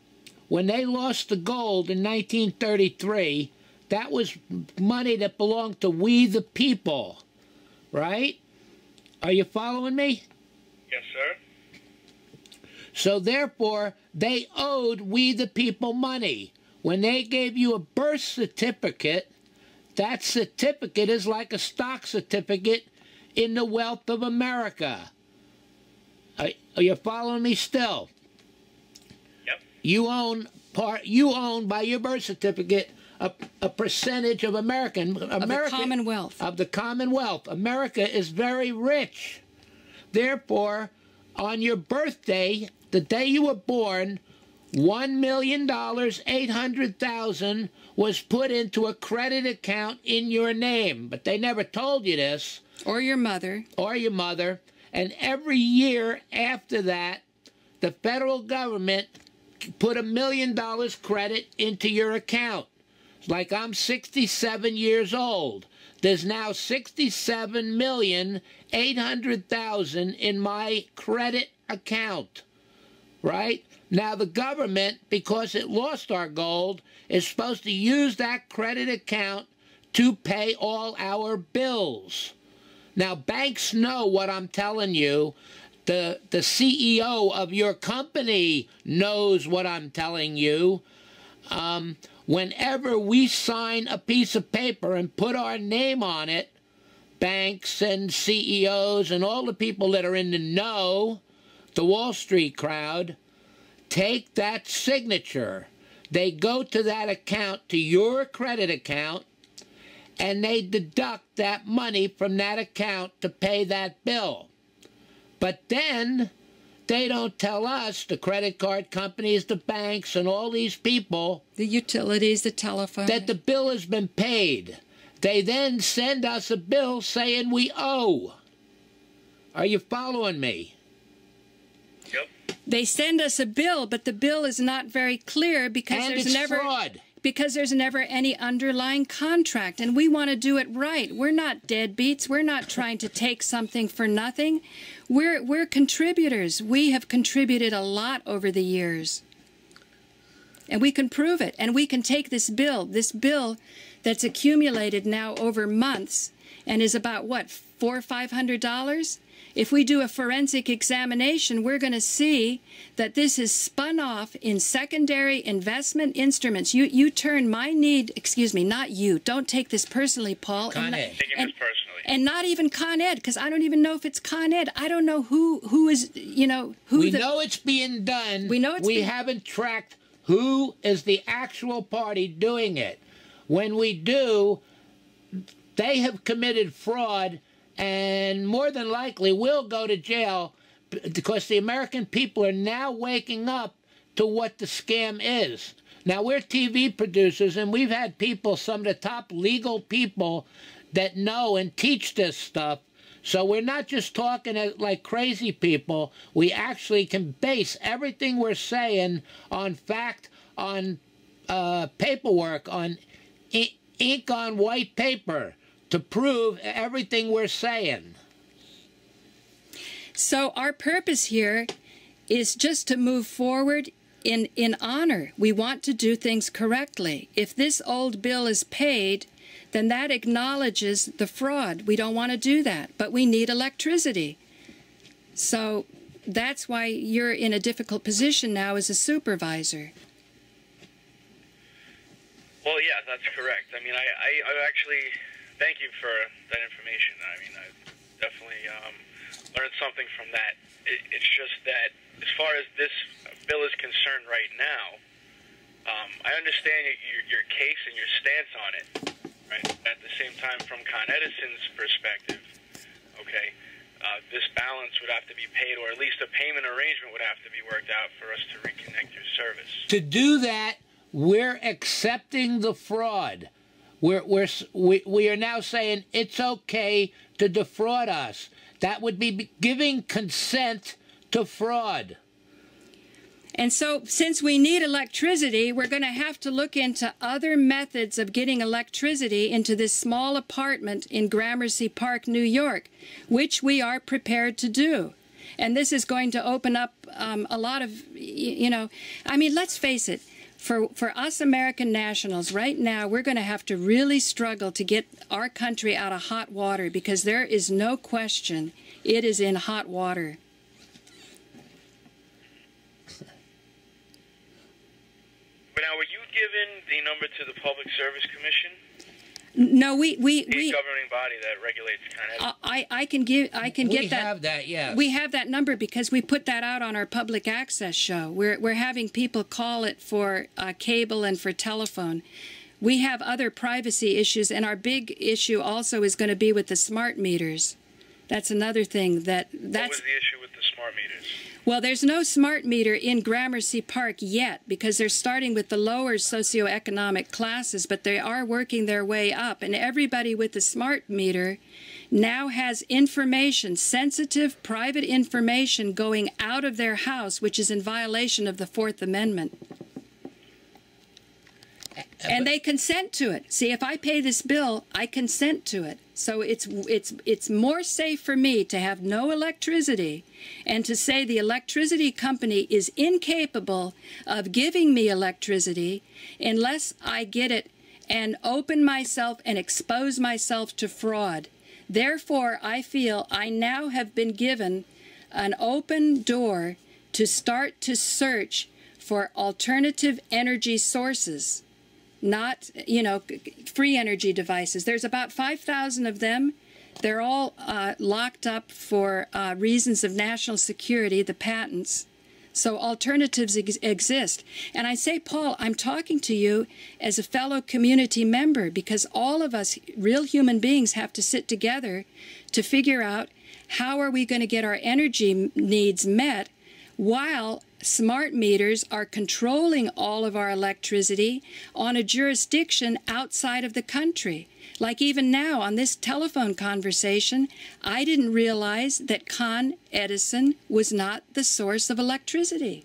when they lost the gold in 1933, that was money that belonged to we the people, right? Are you following me? Yes, sir. So therefore, they owed we the people money. When they gave you a birth certificate, that certificate is like a stock certificate in the wealth of America. Are you following me still? Yep. You own by your birth certificate a percentage of America. Of the Commonwealth. Of the Commonwealth. America is very rich. Therefore, on your birthday, the day you were born, $1,800,000 was put into a credit account in your name. But they never told you this. Or your mother. Or your mother. And every year after that, the federal government put $1 million credit into your account. Like I'm 67 years old. There's now $67,800,000 in my credit account, right? Now the government, because it lost our gold, is supposed to use that credit account to pay all our bills. Now banks know what I'm telling you. The CEO of your company knows what I'm telling you. Whenever we sign a piece of paper and put our name on it, banks and CEOs and all the people that are in the know, the Wall Street crowd, take that signature. They go to that account, to your credit account, and they deduct that money from that account to pay that bill. But then they don't tell us, the credit card companies, the banks, and all these people, the utilities, the telephone, that the bill has been paid. They then send us a bill saying we owe. Are you following me? Yep. They send us a bill, but the bill is not very clear because And there's it's never fraud. Because there's never any underlying contract, and we want to do it right. We're not deadbeats. We're not trying to take something for nothing. We're contributors. We have contributed a lot over the years. And we can prove it. And we can take this bill that's accumulated now over months and is about, what, $400 or $500? If we do a forensic examination, we're going to see that this is spun off in secondary investment instruments. You turn my need, excuse me, not you. Don't take this personally, Paul. Con Ed. Taking this personally. And not even Con Ed, because I don't even know if it's Con Ed. I don't know who is, who we know it's being done. We haven't tracked who is the actual party doing it. When we do, they have committed fraud, and more than likely will go to jail, because the American people are now waking up to what the scam is. Now, we're TV producers, and we've had people, some of the top legal people that know and teach this stuff. So we're not just talking like crazy people. We actually can base everything we're saying on fact, on paperwork, on ink on white paper, to prove everything we're saying. So our purpose here is just to move forward in honor. We want to do things correctly. If this old bill is paid, then that acknowledges the fraud. We don't want to do that, but we need electricity. So that's why you're in a difficult position now as a supervisor. Well, yeah, that's correct. I mean, I actually thank you for that information. I mean, I definitely learned something from that. It's just that as far as this bill is concerned right now, I understand your case and your stance on it, right? At the same time, from Con Edison's perspective, okay, this balance would have to be paid, or at least a payment arrangement would have to be worked out for us to reconnect your service. To do that, we're accepting the fraud. We are now saying it's okay to defraud us. That would be giving consent to fraud. And so, since we need electricity, we're going to have to look into other methods of getting electricity into this small apartment in Gramercy Park, New York, which we are prepared to do. And this is going to open up a lot of, I mean, let's face it, for us American nationals, right now, we're going to have to really struggle to get our country out of hot water, because there is no question it is in hot water. But now, were you given the number to the Public Service Commission? No, we the governing body that regulates kind of. I can get that. We have that, yes. We have that number because we put that out on our public access show. We're having people call it for cable and for telephone. We have other privacy issues, and our big issue also is going to be with the smart meters. That's another thing that's. What was the issue with the smart meters? Well, there's no smart meter in Gramercy Park yet because they're starting with the lower socioeconomic classes, but they are working their way up. And everybody with the smart meter now has information, sensitive, private information going out of their house, which is in violation of the Fourth Amendment. And they consent to it. See, if I pay this bill, I consent to it. So it's more safe for me to have no electricity and to say the electricity company is incapable of giving me electricity unless I get it and open myself and expose myself to fraud. Therefore, I feel I now have been given an open door to start to search for alternative energy sources. Not, free energy devices. There's about 5,000 of them. They're all locked up for reasons of national security, the patents. So alternatives exist. And I say, Paul, I'm talking to you as a fellow community member because all of us real human beings have to sit together to figure out how are we going to get our energy needs met while smart meters are controlling all of our electricity on a jurisdiction outside of the country. Like even now on this telephone conversation, I didn't realize that Con Edison was not the source of electricity.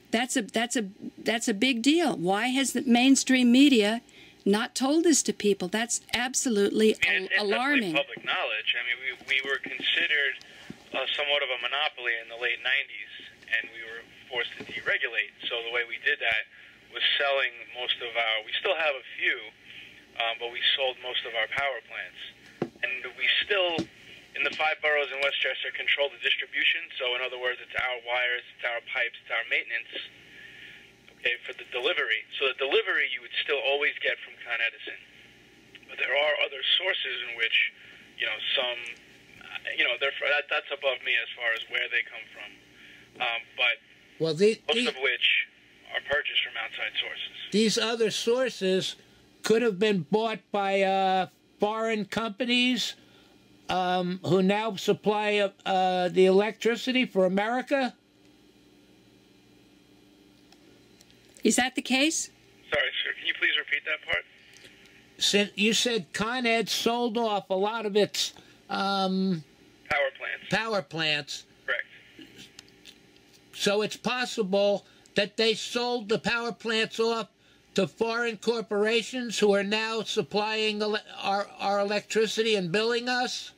That's a big deal. Why has the mainstream media not told this to people? That's absolutely alarming. It's public knowledge. I mean, we were considered somewhat of a monopoly in the late 90s, and we were forced to deregulate. So the way we did that was selling most of our, we still have a few, but we sold most of our power plants. And we still, in the 5 boroughs in Westchester, control the distribution. So in other words, it's our wires, it's our pipes, it's our maintenance, okay, for the delivery. So the delivery you would still always get from Con Edison. But there are other sources in which, some... that's above me as far as where they come from. But most of which are purchased from outside sources. These other sources could have been bought by foreign companies who now supply the electricity for America? Is that the case? Sorry, sir. Can you please repeat that part? You said Con Ed sold off a lot of its... Power plants. Correct. So it's possible that they sold the power plants off to foreign corporations who are now supplying our electricity and billing us?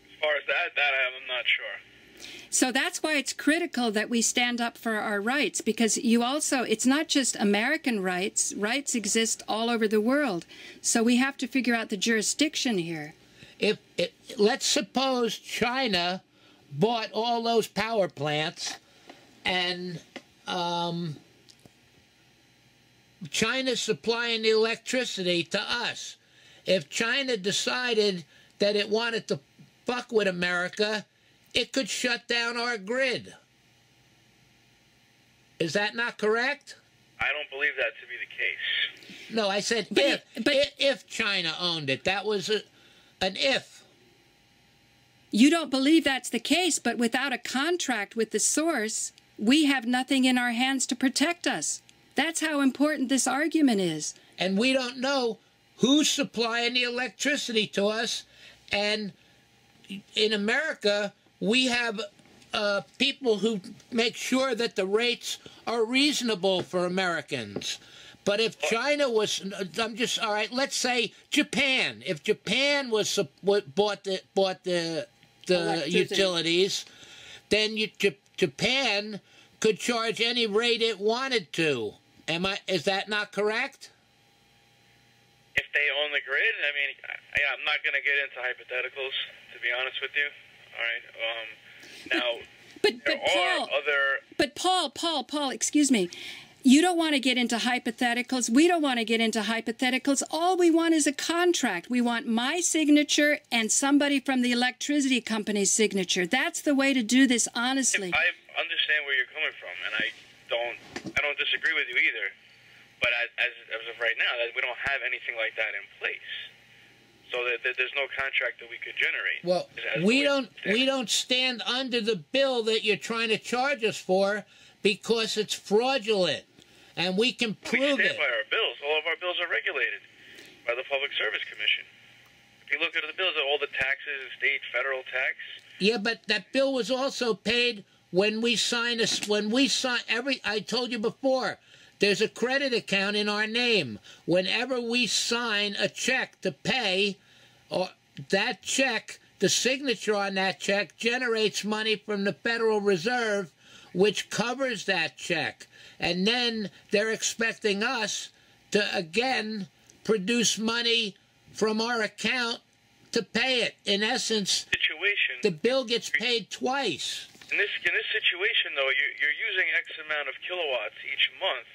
As far as that I'm not sure. So that's why it's critical that we stand up for our rights, because you also, it's not just American rights. Rights exist all over the world. So we have to figure out the jurisdiction here. Let's suppose China bought all those power plants and China's supplying the electricity to us. If China decided that it wanted to fuck with America, it could shut down our grid. Is that not correct? I don't believe that to be the case. No, I said if China owned it. That was an if. You don't believe that's the case, but without a contract with the source, we have nothing in our hands to protect us. That's how important this argument is. And we don't know who's supplying the electricity to us. And in America, we have people who make sure that the rates are reasonable for Americans. But if China was, all right, let's say Japan. If Japan bought the utilities, then Japan could charge any rate it wanted to. Is that not correct? If they own the grid, I mean, I'm not going to get into hypotheticals, to be honest with you. All right. Now, but Paul, excuse me. You don't want to get into hypotheticals. We don't want to get into hypotheticals. All we want is a contract. We want my signature and somebody from the electricity company's signature. That's the way to do this honestly. I understand where you're coming from, and I don't disagree with you either. But as of right now, we don't have anything like that in place. So that there's no contract that we could generate. Well, we don't stand under the bill that you're trying to charge us for because it's fraudulent, and we can prove it. We stand by our bills. All of our bills are regulated by the Public Service Commission. If you look at the bills, all the taxes, state, federal tax. Yeah, but that bill was also paid when we sign I told you before, there's a credit account in our name. Whenever we sign a check to pay, or that check, the signature on that check generates money from the Federal Reserve, which covers that check. And then they're expecting us to, again, produce money from our account to pay it. In essence, the bill gets paid twice. In this situation, though, you're using X amount of kilowatts each month,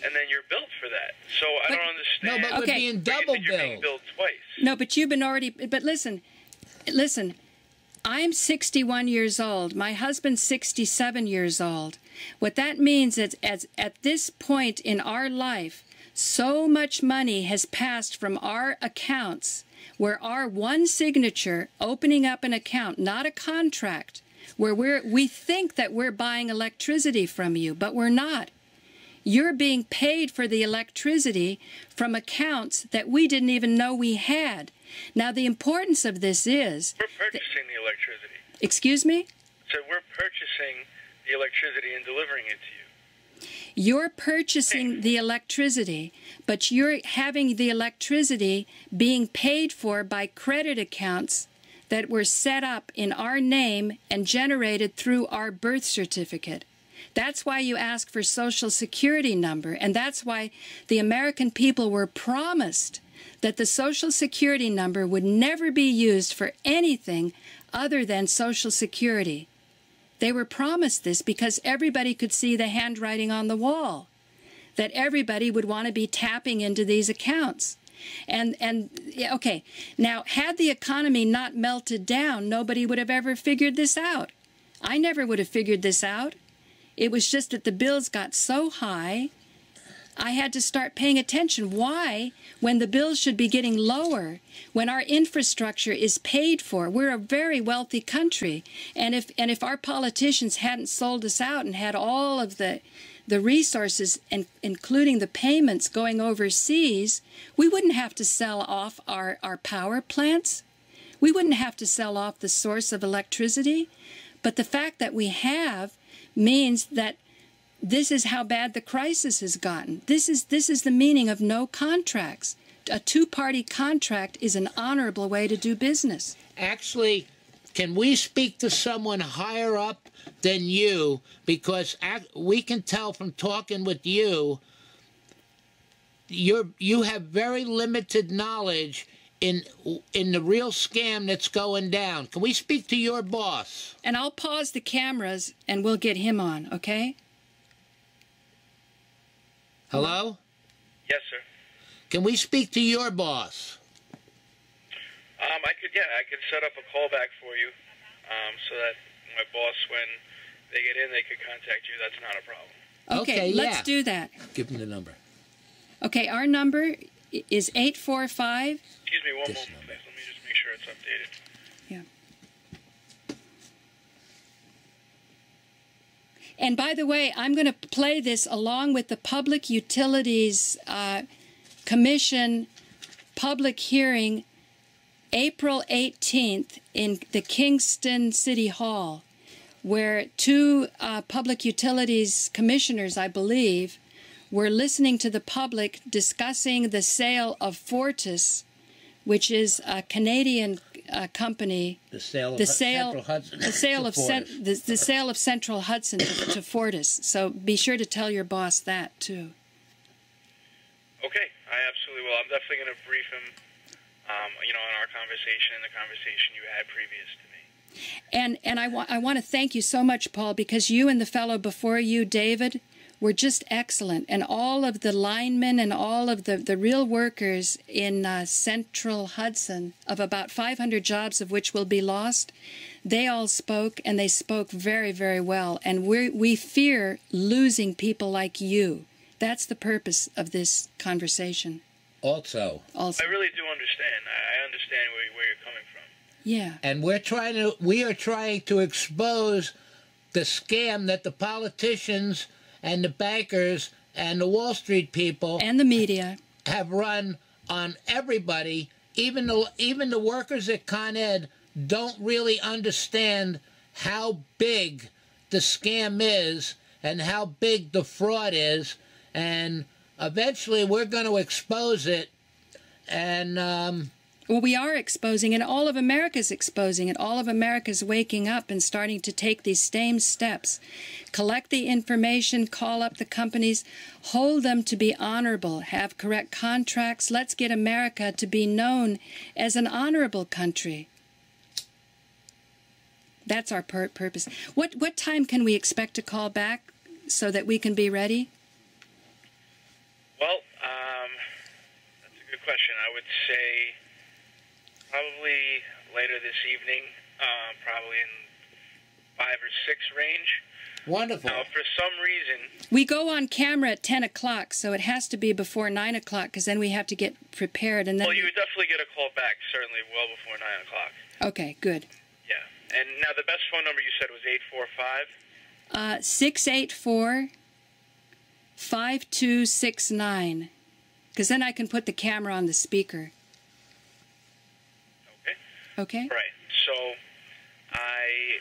and then you're billed for that. So I don't understand. No, but we're being double you're being billed twice. No, but you've been already. But listen. I'm 61 years old. My husband's 67 years old. What that means is, at this point in our life, so much money has passed from our accounts, where our one signature, opening up an account, not a contract, where we think that we're buying electricity from you, but we're not. You're being paid for the electricity from accounts that we didn't even know we had. Now, the importance of this is... We're purchasing the electricity. Excuse me? So we're purchasing the electricity and delivering it to you. You're purchasing the electricity, but you're having the electricity being paid for by credit accounts that were set up in our name and generated through our birth certificate. That's why you ask for Social Security number, and that's why the American people were promised that the Social Security number would never be used for anything other than Social Security. They were promised this because everybody could see the handwriting on the wall, that everybody would want to be tapping into these accounts. And okay, now, had the economy not melted down, nobody would have ever figured this out. I never would have figured this out. It was just that the bills got so high, I had to start paying attention. Why, when the bills should be getting lower, when our infrastructure is paid for? We're a very wealthy country, and if our politicians hadn't sold us out and had all of the resources, and including the payments going overseas, we wouldn't have to sell off our power plants. We wouldn't have to sell off the source of electricity. But the fact that we have means that this is how bad the crisis has gotten. This is the meaning of no contracts. A two-party contract is an honorable way to do business. Actually, can we speak to someone higher up than you? Because we can tell from talking with you, you have very limited knowledge in the real scam that's going down. Can we speak to your boss? And I'll pause the cameras and we'll get him on, okay? Hello? Yes, sir. Can we speak to your boss? I could set up a callback for you, so that my boss, when they get in, they could contact you. That's not a problem. Okay, let's do that. Give me the number. Okay, our number is 845. Excuse me, one moment, please. Let me just make sure it's updated. Yeah. And by the way, I'm going to play this along with the Public Utilities Commission public hearing April 18th in the Kingston City Hall. where two public utilities commissioners, I believe, were listening to the public discussing the sale of Fortis, which is a Canadian company. The sale of Central Hudson. The sale of the sale of Central Hudson to Fortis. So be sure to tell your boss that too. Okay, I absolutely will. I'm definitely going to brief him, on our conversation and the conversation you had previous to me. And I want to thank you so much, Paul, because you and the fellow before you, David, were just excellent. And all of the linemen and all of the real workers in Central Hudson, of about 500 jobs of which will be lost, they all spoke, and they spoke very, very well. And we fear losing people like you. That's the purpose of this conversation. Also. I really do understand. I understand where you're coming from. Yeah. And we are trying to expose the scam that the politicians and the bankers and the Wall Street people and the media have run on everybody. Even the workers at Con Ed don't really understand how big the scam is and how big the fraud is. And eventually we're going to expose it. And well, we are exposing it. All of America's exposing it. All of America's waking up and starting to take these same steps. Collect the information, call up the companies, hold them to be honorable, have correct contracts. Let's get America to be known as an honorable country. That's our purpose. What time can we expect to call back so that we can be ready? Well, that's a good question. I would say probably later this evening, probably in 5 or 6 range. Wonderful. Now, for some reason... We go on camera at 10 o'clock, so it has to be before 9 o'clock, because then we have to get prepared. And then Well, you would definitely get a call back, certainly well before 9 o'clock. Okay, good. Yeah. And now the best phone number you said was 845? 684-5269, because then I can put the camera on the speaker. Okay. Okay? Right. So I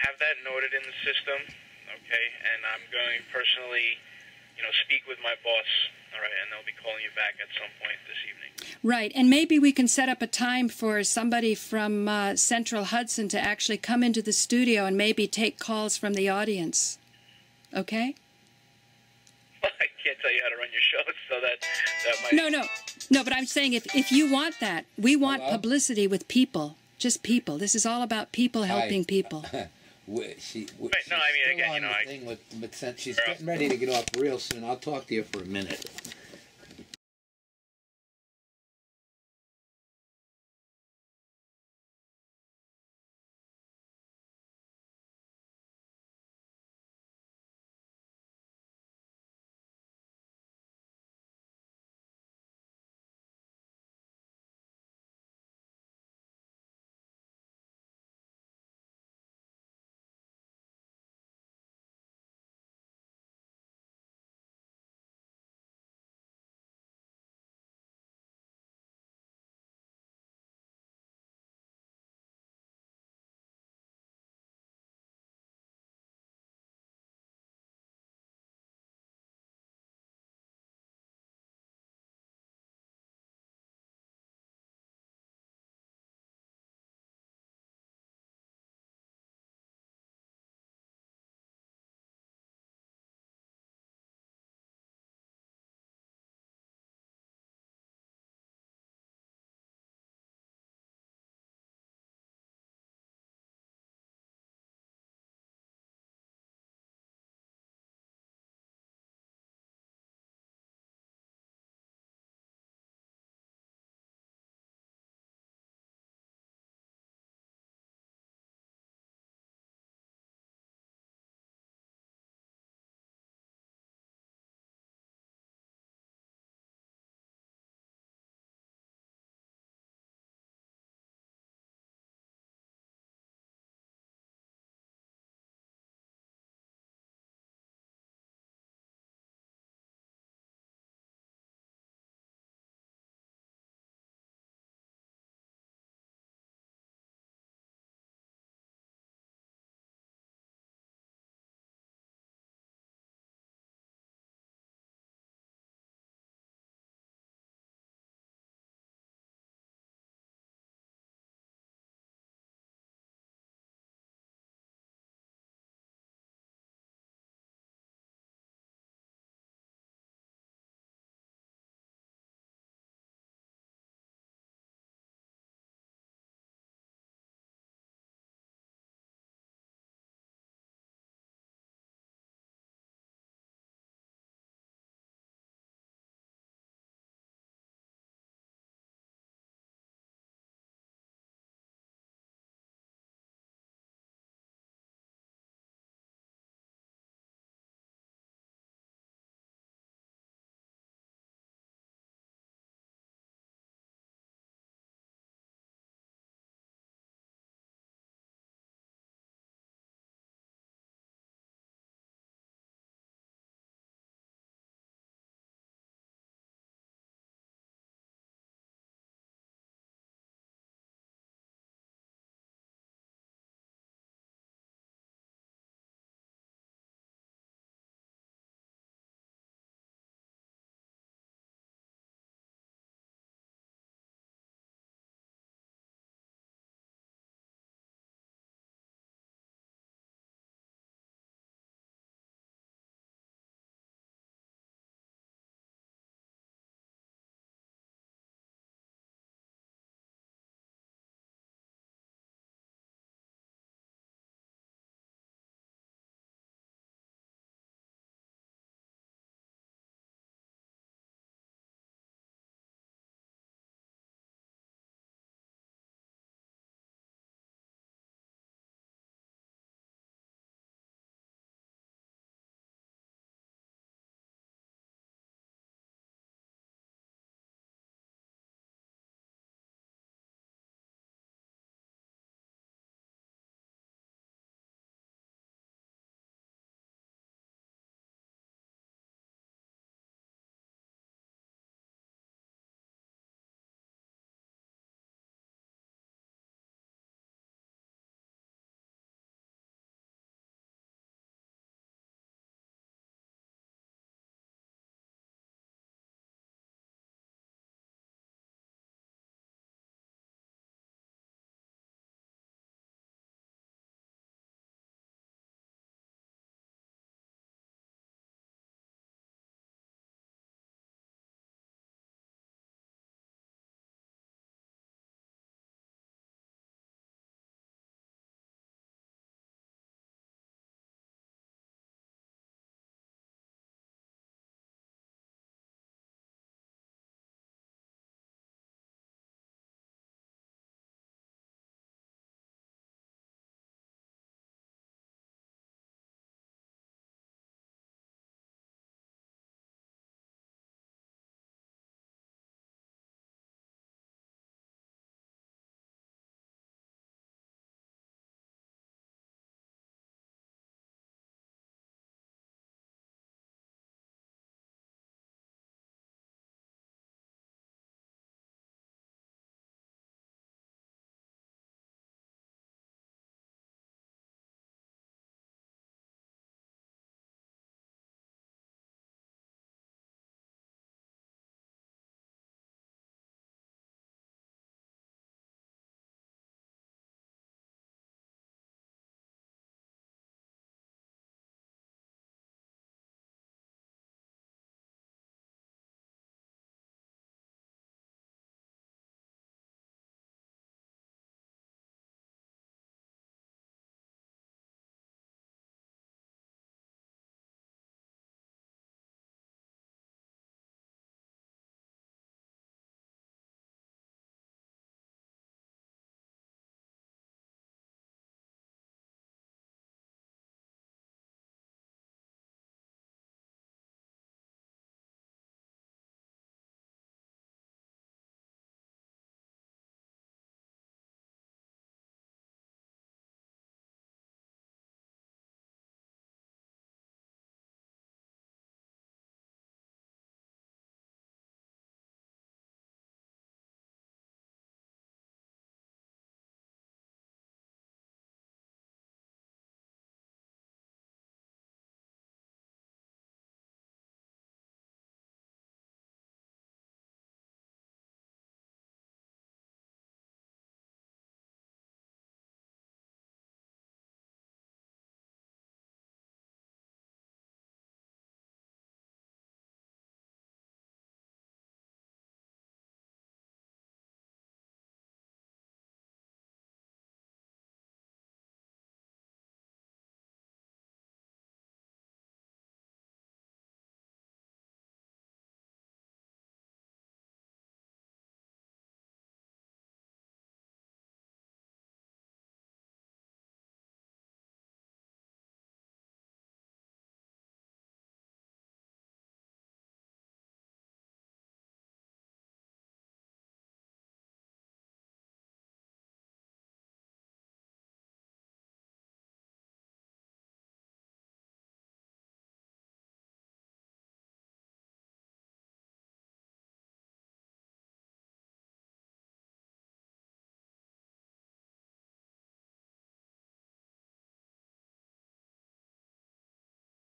have that noted in the system, okay, and I'm going personally, speak with my boss, all right, and they'll be calling you back at some point this evening. Right, and maybe we can set up a time for somebody from Central Hudson to actually come into the studio and maybe take calls from the audience. Okay? Well, I can't tell you how to run your show, so that might... No, but I'm saying if you want that, we want publicity with people, just people. This is all about people helping people. She's again, she's getting ready to get off real soon. I'll talk to you for a minute.